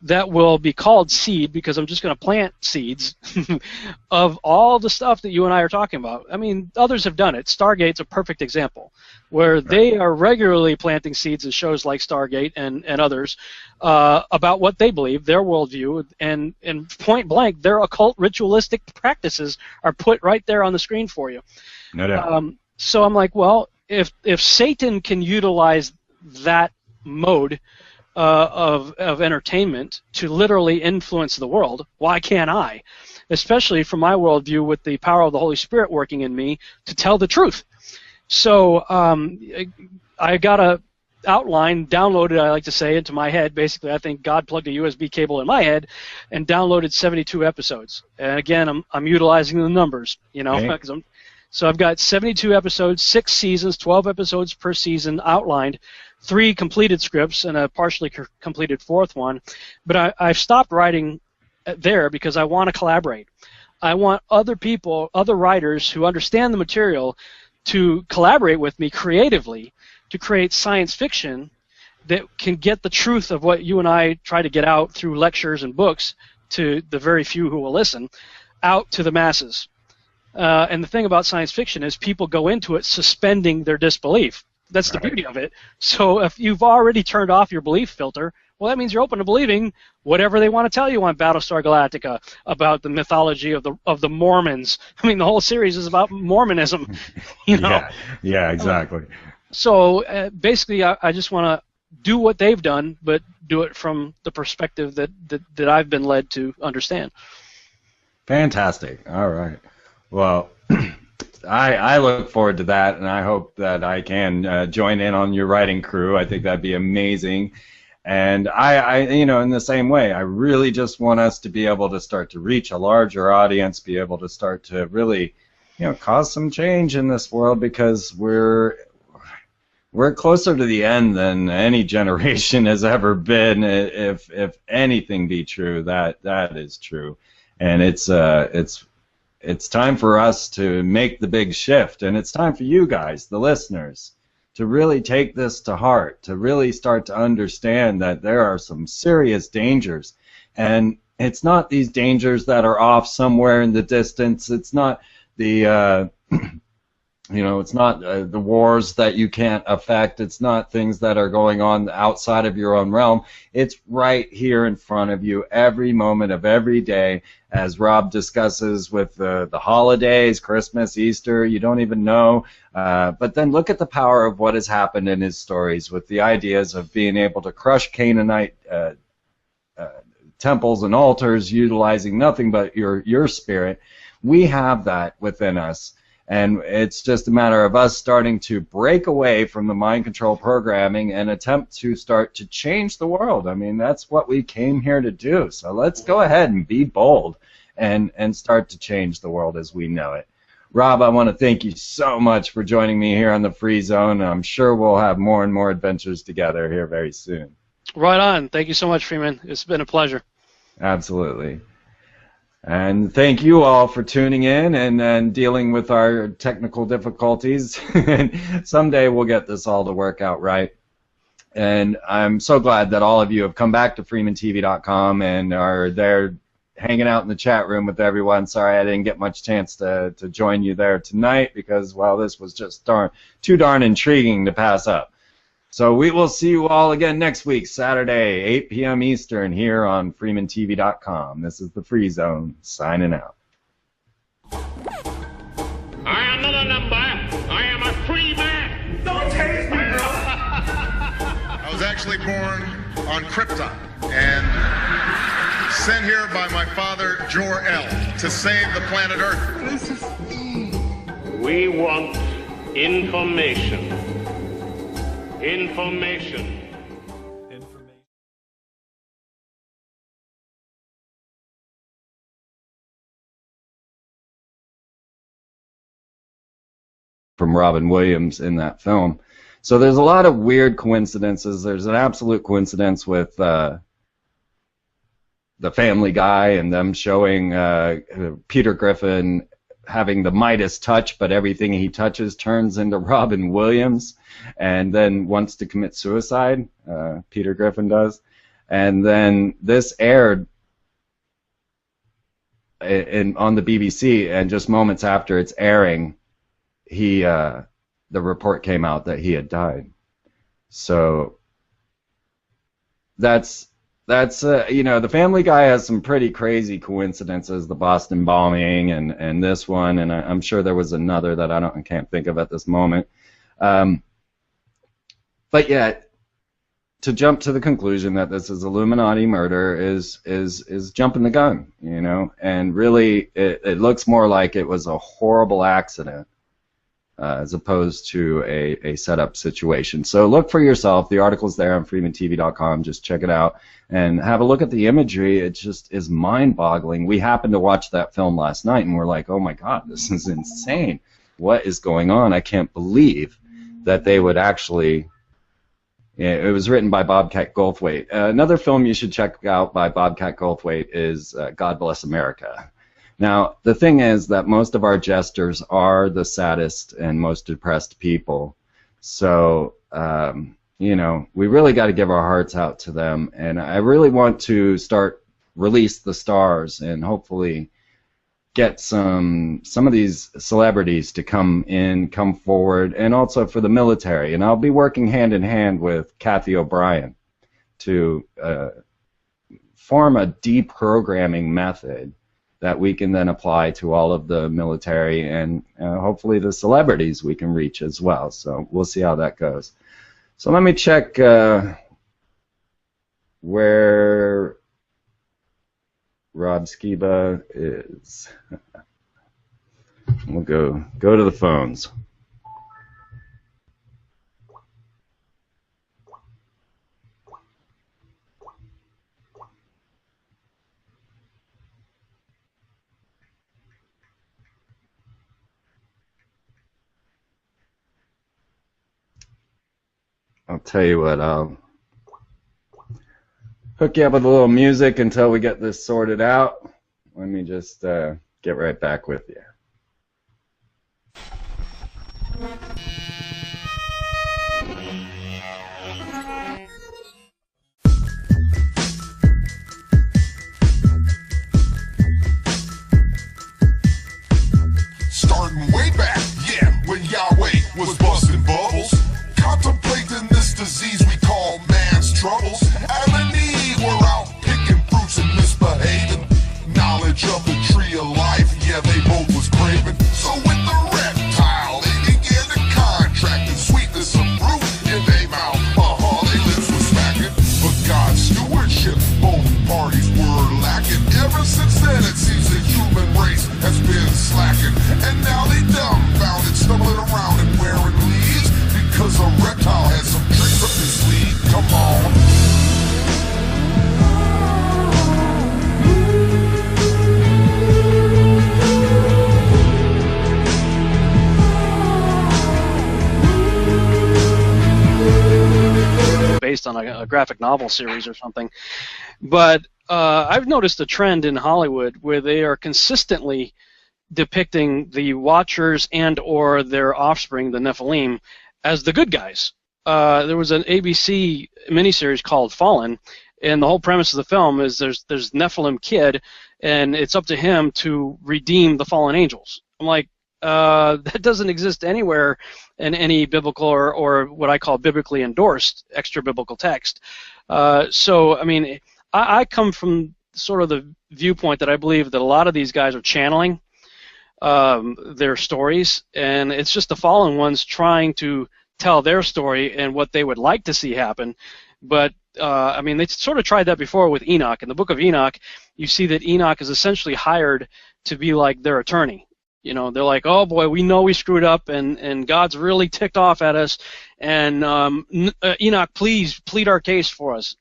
that will be called Seed, because I'm just going to plant seeds of all the stuff that you and I are talking about. Others have done it. Stargate's a perfect example, where they are regularly planting seeds in shows like Stargate and others about what they believe, their worldview, and point blank, their occult ritualistic practices are put right there on the screen for you. No doubt. So I'm like, well, if Satan can utilize that mode of entertainment to literally influence the world, why can't I? Especially from my worldview, with the power of the Holy Spirit working in me to tell the truth. So I got a outline downloaded, I like to say, into my head. Basically, I think God plugged a USB cable in my head and downloaded 72 episodes. And again, I'm utilizing the numbers, because so I've got 72 episodes, 6 seasons, 12 episodes per season outlined, 3 completed scripts, and a partially completed 4th one. But I've stopped writing there because I want to collaborate. I want other people, other writers who understand the material to collaborate with me creatively to create science fiction that can get the truth of what you and I try to get out through lectures and books to the very few who will listen, out to the masses. And the thing about science fiction is people go into it suspending their disbelief. That's the beauty of it. So if you've already turned off your belief filter, well, that means you're open to believing whatever they want to tell you on Battlestar Galactica about the mythology of the Mormons. The whole series is about Mormonism. Yeah, exactly. So basically, I just want to do what they've done, but do it from the perspective that I've been led to understand. Fantastic. All right. Well, I look forward to that, and I hope that I can join in on your writing crew. I think that'd be amazing. And I in the same way, I really just want us to be able to start to reach a larger audience, be able to start to really, cause some change in this world, because we're closer to the end than any generation has ever been. If anything be true, that is true, and it's time for us to make the big shift, and it's time for you guys, the listeners, to really take this to heart, to really start to understand that there are some serious dangers. And it's not these dangers that are off somewhere in the distance. It's not the it's not the wars that you can't affect. It's not things that are going on outside of your own realm. It's right here in front of you every moment of every day, as Rob discusses with the holidays, Christmas, Easter. You don't even know. But then look at the power of what has happened in his stories with the ideas of being able to crush Canaanite temples and altars, utilizing nothing but your spirit. We have that within us. And it's just a matter of us starting to break away from the mind control programming and attempt to start to change the world. I mean, that's what we came here to do. So let's go ahead and be bold and start to change the world as we know it. Rob, I want to thank you so much for joining me here on the Free Zone. I'm sure we'll have more and more adventures together here very soon. Right on. Thank you so much, Freeman. It's been a pleasure. Absolutely. And thank you all for tuning in and dealing with our technical difficulties. Someday we'll get this all to work out right. And I'm so glad that all of you have come back to FreemanTV.com and are there hanging out in the chat room with everyone. Sorry I didn't get much chance to join you there tonight because, well, this was just too darn intriguing to pass up. So we will see you all again next week, Saturday, 8 p.m. Eastern, here on FreemanTV.com. This is the Free Zone, signing out. I am not a number. I am a free man. Don't tase me, bro. I was actually born on Krypton and sent here by my father, Jor-El, to save the planet Earth. We want information. Information. From Robin Williams in that film. So there's a lot of weird coincidences. There's an absolute coincidence with the Family Guy and them showing Peter Griffin having the Midas touch, but everything he touches turns into Robin Williams, and then wants to commit suicide. Peter Griffin does. And then this aired on the BBC, and just moments after its airing, the report came out that he had died. So that's you know, the Family Guy has some pretty crazy coincidences, the Boston bombing and this one, and I'm sure there was another that I can't think of at this moment. But yet, to jump to the conclusion that this is Illuminati murder is jumping the gun, you know, and really it looks more like it was a horrible accident as opposed to a setup situation. So look for yourself. The article's there on FreemanTV.com. Just check it out and have a look at the imagery. It just is mind-boggling. We happened to watch that film last night, and we're like, oh my God, this is insane. What is going on? I can't believe that they would actually... It was written by Bobcat Goldthwait. Another film you should check out by Bobcat Goldthwait is God Bless America. Now, the thing is that most of our jesters are the saddest and most depressed people. So, you know, we really got to give our hearts out to them. And I really want to release the stars and hopefully get some of these celebrities to come forward, and also for the military. And I'll be working hand in hand with Kathy O'Brien to form a deprogramming method that we can then apply to all of the military and hopefully the celebrities we can reach as well. So we'll see how that goes. So let me check where Rob Skiba is. We'll go to the phones. I'll tell you what, I'll hook you up with a little music until we get this sorted out. Let me just get right back with you. Starting way back, yeah, when Yahweh was busting bubbles, contemplating this disease we call man's troubles. Adam and Eve were out picking fruits and misbehaving. Knowledge of the tree of life, yeah, they both was based on a graphic novel series or something. But I've noticed a trend in Hollywood where they are consistently depicting the Watchers and or their offspring, the Nephilim, as the good guys. There was an ABC miniseries called Fallen, and the whole premise of the film is there's Nephilim kid, and it's up to him to redeem the fallen angels. I'm like, that doesn't exist anywhere in any biblical or what I call biblically endorsed extra biblical text. So, I mean, I come from sort of the viewpoint that I believe that a lot of these guys are channeling their stories, and it's just the fallen ones trying to tell their story and what they would like to see happen. But I mean, they sort of tried that before with Enoch. In the book of Enoch, you see that Enoch is essentially hired to be like their attorney. You know, they're like, oh boy, we know we screwed up, and God's really ticked off at us, and Enoch, please plead our case for us.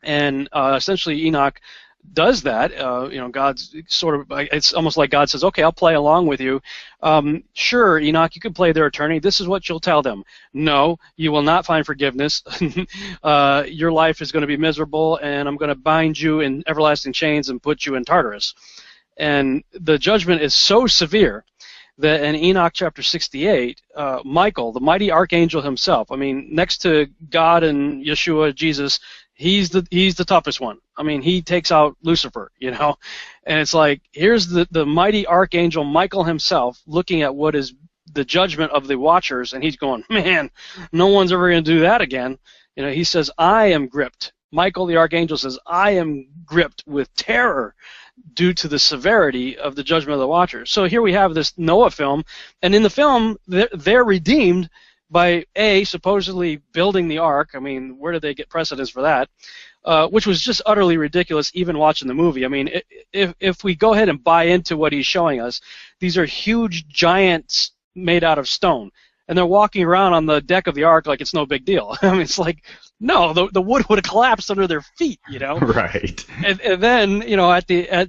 And essentially Enoch does that. You know, God's sort of, it's almost like God says, okay, I'll play along with you. Sure, Enoch, you can play their attorney. This is what you'll tell them. No, you will not find forgiveness. Your life is going to be miserable, and I'm going to bind you in everlasting chains and put you in Tartarus. And the judgment is so severe that in Enoch chapter 68, Michael, the mighty archangel himself, I mean, next to God and Yeshua, Jesus, he's the toughest one. I mean, he takes out Lucifer, you know. And it's like, here's the mighty archangel Michael himself looking at what is the judgment of the Watchers, and he's going, man, no one's ever going to do that again. You know, he says, I am gripped. Michael the archangel says, I am gripped with terror due to the severity of the judgment of the Watchers. So here we have this Noah film, and in the film, they're redeemed by supposedly building the ark. I mean, where did they get precedence for that? Which was just utterly ridiculous, even watching the movie. I mean, if we go ahead and buy into what he's showing us, these are huge giants made out of stone, and they're walking around on the deck of the ark like it's no big deal. I mean, it's like, no, the wood would have collapsed under their feet, you know. Right. And then, you know,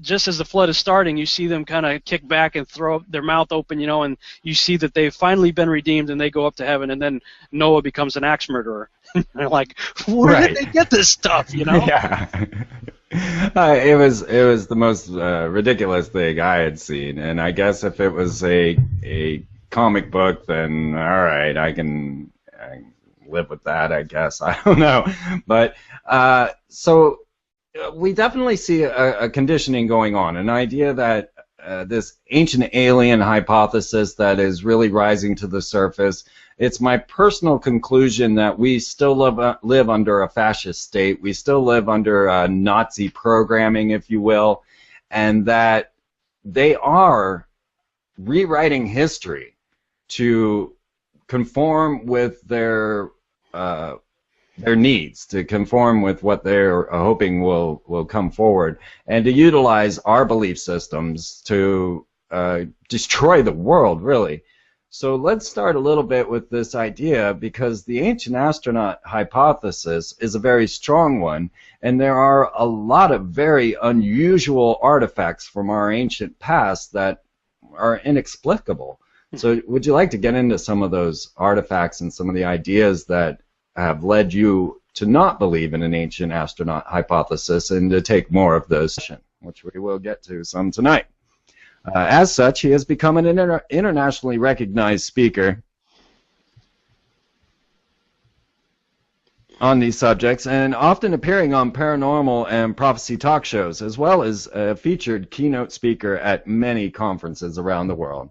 just as the flood is starting, you see them kind of kick back and throw their mouth open, you know, and you see that they've finally been redeemed and they go up to heaven, and then Noah becomes an axe murderer. They're like, where did they get this stuff, you know? Yeah. It was the most ridiculous thing I had seen, and I guess if it was a comic book, then all right, I can live with that, I guess. I don't know. But so we definitely see a conditioning going on, an idea that this ancient alien hypothesis that is really rising to the surface. It's my personal conclusion that we still live under a fascist state. We still live under Nazi programming, if you will, and that they are rewriting history to conform with their needs, to conform with what they're hoping will come forward, and to utilize our belief systems to destroy the world, really. So let's start a little bit with this idea, because the ancient astronaut hypothesis is a very strong one, and there are a lot of very unusual artifacts from our ancient past that are inexplicable. So would you like to get into some of those artifacts and some of the ideas that have led you to not believe in an ancient astronaut hypothesis and to take more of those, which we will get to some tonight? As such, he has become an internationally recognized speaker on these subjects, and often appearing on paranormal and prophecy talk shows, as well as a featured keynote speaker at many conferences around the world.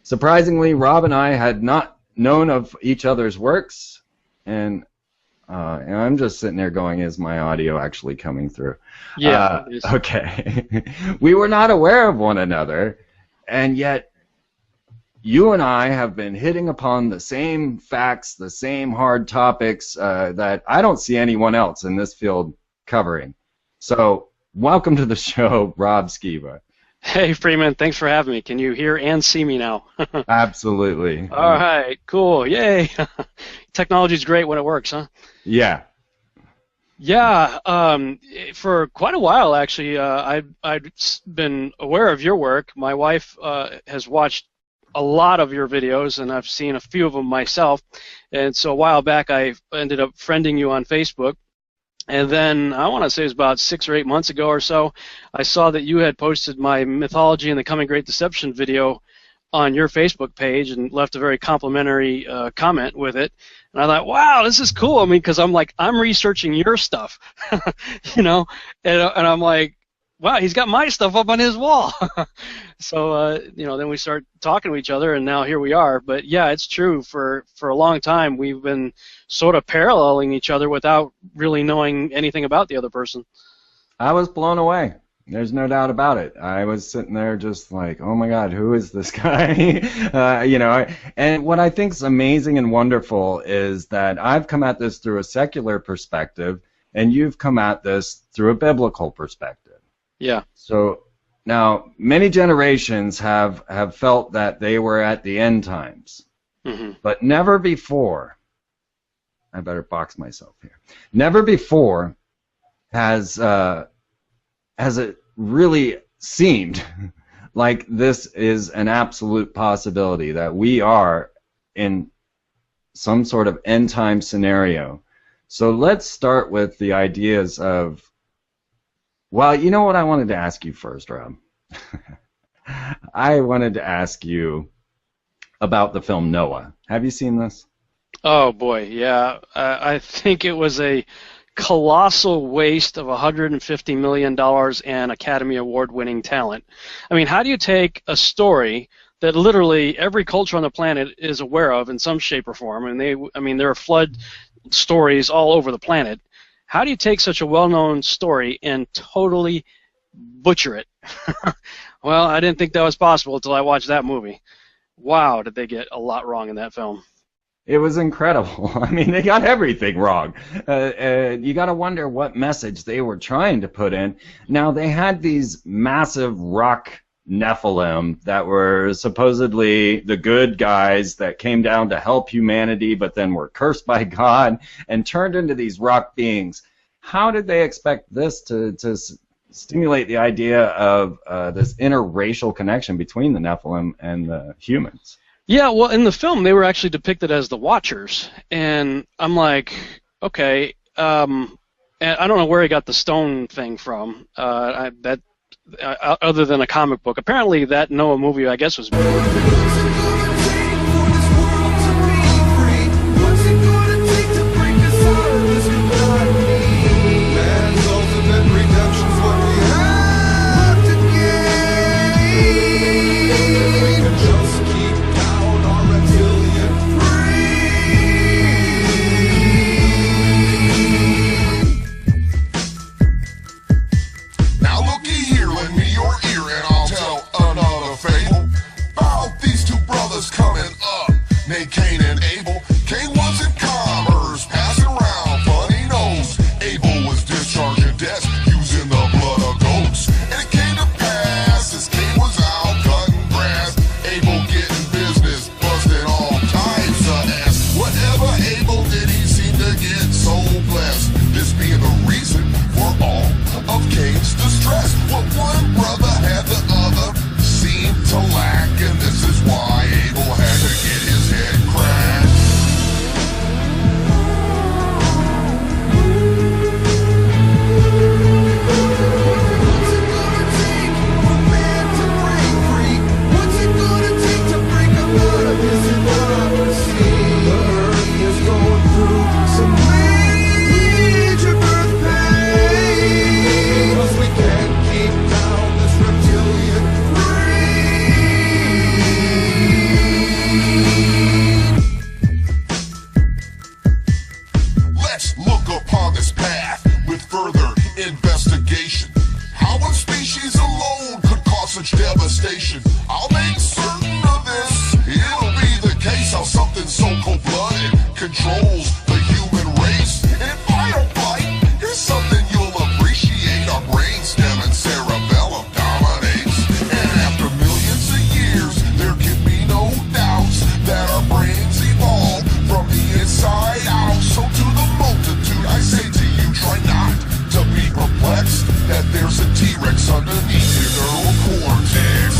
Surprisingly, Rob and I had not known of each other's works, and I'm just sitting there going, is my audio actually coming through? Yeah. Okay. We were not aware of one another, and yet you and I have been hitting upon the same facts, the same hard topics that I don't see anyone else in this field covering. So welcome to the show, Rob Skiba. Hey, Freeman, thanks for having me. Can you hear and see me now? Absolutely. All right, cool, yay. Technology's great when it works, huh? Yeah. Yeah, for quite a while, actually, I've been aware of your work. My wife has watched a lot of your videos, and I've seen a few of them myself. And so a while back, I ended up friending you on Facebook. And then I want to say it was about 6 or 8 months ago or so, I saw that you had posted my Mythology and the Coming Great Deception video on your Facebook page and left a very complimentary comment with it. And I thought, wow, this is cool. I mean, because I'm researching your stuff, you know, and I'm like, wow, he's got my stuff up on his wall. So, you know, then we start talking to each other, and now here we are. But, yeah, it's true. For a long time, we've been sort of paralleling each other without really knowing anything about the other person. I was blown away. There's no doubt about it. I was sitting there just like, oh, my God, who is this guy? You know, and what I think is amazing and wonderful is that I've come at this through a secular perspective, and you've come at this through a biblical perspective. Yeah. So now many generations have felt that they were at the end times, but never before. I better box myself here. Never before has it really seemed like this is an absolute possibility, that we are in some sort of end time scenario. So let's start with the ideas of, well, you know what I wanted to ask you first, Rob? I wanted to ask you about the film Noah. Have you seen this? Oh, boy, yeah. I think it was a colossal waste of $150 million and Academy Award-winning talent. I mean, how do you take a story that literally every culture on the planet is aware of in some shape or form, and there are flood stories all over the planet. How do you take such a well-known story and totally butcher it? Well, I didn't think that was possible until I watched that movie. Wow, did they get a lot wrong in that film. It was incredible. I mean, they got everything wrong. You got to wonder what message they were trying to put in. Now, they had these massive rock Nephilim that were supposedly the good guys that came down to help humanity, but then were cursed by God and turned into these rock beings. How did they expect this to stimulate the idea of this interracial connection between the Nephilim and the humans? Yeah, well, in the film, they were actually depicted as the Watchers, and I'm like, okay, and I don't know where he got the stone thing from. Other than a comic book. Apparently that Noah movie, I guess, was... Cain and Abel. Cain was in commerce, passing around funny nose. Abel was discharging debts using the blood of goats. And it came to pass as Cain was out cutting grass, Abel getting business, busting all types of ass. Whatever Abel did, he seemed to get so blessed. This being the reason for all of Cain's distress. What one brother had, the other seemed to lack, and this is why Abel had to get his head crashed. What's it gonna take for man to break free? What's it gonna take to break him out of his hypocrisy? The earth is going through some major birth pains, 'cause we can't keep down this reptilian Let's look upon this path with further investigation. How one species alone could cause such devastation? I'll make certain of this. It'll be the case how something so cold-blooded controls the human race. And if I don't bite, here's something you'll appreciate. Our brainstem and cerebellum dominates. And after millions of years, there can be no doubts that our brains evolved from the inside out. So to the multitude, I say to you, try not to be perplexed that there's a T-Rex underneath your neural cortex.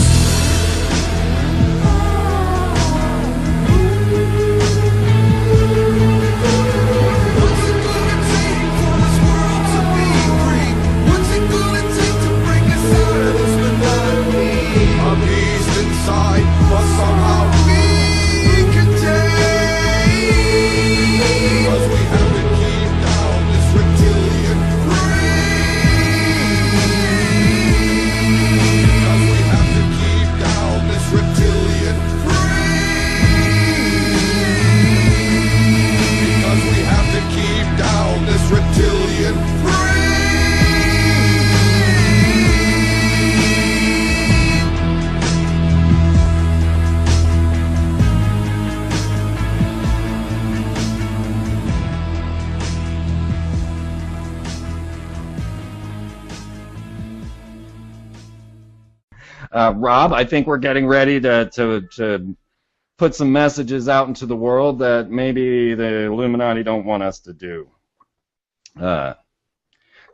Rob, I think we're getting ready to put some messages out into the world that maybe the Illuminati don't want us to do. So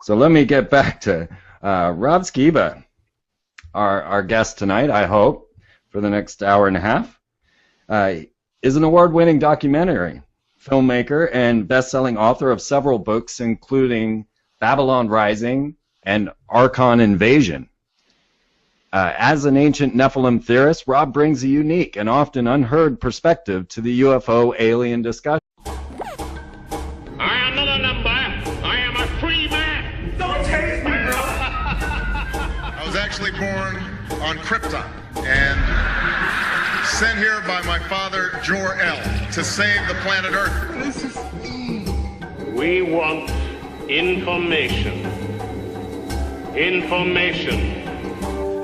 let me get back to Rob Skiba, our guest tonight, I hope, for the next hour and a half, is an award-winning documentary filmmaker and best-selling author of several books, including Babylon Rising and Archon Invasion. As an ancient Nephilim theorist, Rob brings a unique and often unheard perspective to the UFO alien discussion. I am not a number. I am a free man. Don't tase me, bro. I was actually born on Krypton and sent here by my father, Jor-El, to save the planet Earth. We want information. Information.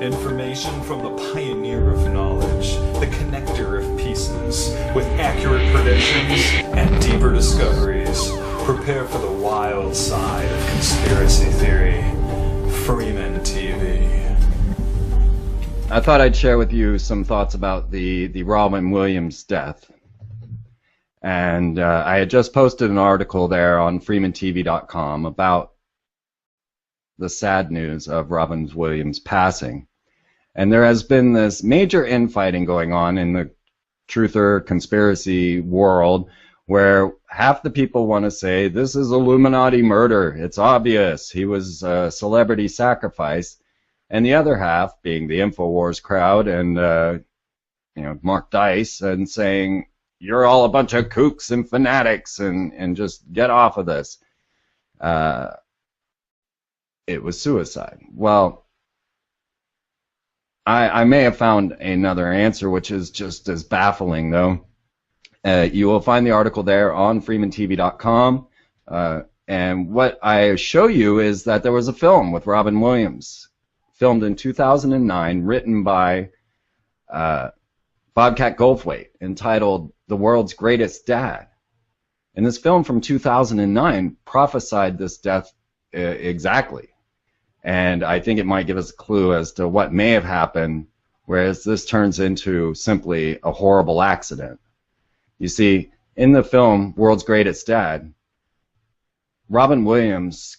Information from the pioneer of knowledge, the connector of pieces, with accurate predictions and deeper discoveries. Prepare for the wild side of conspiracy theory. Freeman TV. I thought I'd share with you some thoughts about the Robin Williams death. And I had just posted an article there on freemantv.com about the sad news of Robin Williams passing. And there has been this major infighting going on in the truther conspiracy world where half the people want to say this is Illuminati murder. It's obvious. He was a celebrity sacrifice. And the other half, being the InfoWars crowd and Mark Dice, and saying you're all a bunch of kooks and fanatics and just get off of this. It was suicide. Well, I may have found another answer, which is just as baffling, though. You will find the article there on freemantv.com. And what I show you is that there was a film with Robin Williams, filmed in 2009, written by Bobcat Goldthwait, entitled The World's Greatest Dad. And this film from 2009 prophesied this death exactly. And I think it might give us a clue as to what may have happened, whereas this turns into simply a horrible accident. You see, in the film World's Greatest Dad, Robin Williams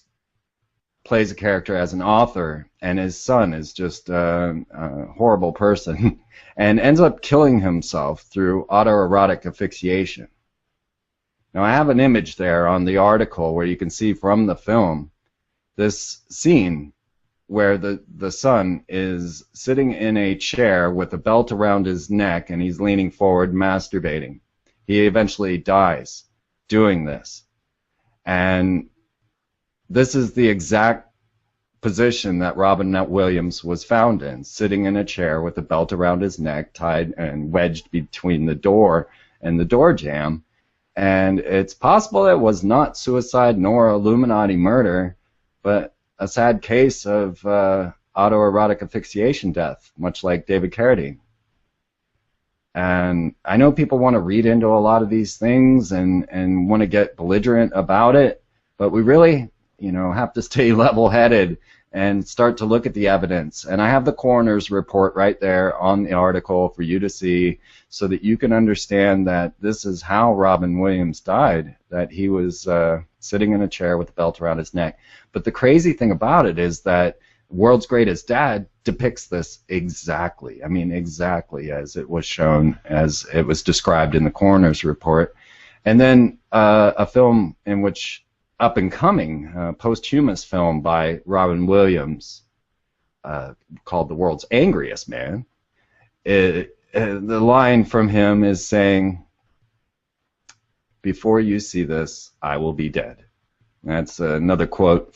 plays a character as an author, and his son is just a horrible person and ends up killing himself through autoerotic asphyxiation. Now, I have an image there on the article where you can see from the film this scene where the son is sitting in a chair with a belt around his neck and he's leaning forward masturbating. He eventually dies doing this. And this is the exact position that Robin Williams was found in, sitting in a chair with a belt around his neck, tied and wedged between the door and the door jamb. And it's possible it was not suicide nor Illuminati murder, but a sad case of autoerotic asphyxiation death, much like David Carradine. And I know people want to read into a lot of these things and want to get belligerent about it, but we really, have to stay level-headed and start to look at the evidence. And I have the coroner's report right there on the article for you to see so that you can understand that this is how Robin Williams died, that he was sitting in a chair with a belt around his neck. But the crazy thing about it is that World's Greatest Dad depicts this exactly. I mean, exactly as it was shown, as it was described in the coroner's report. And then a film in which up-and-coming posthumous film by Robin Williams called The World's Angriest Man. The line from him is saying, "Before you see this, I will be dead." That's another quote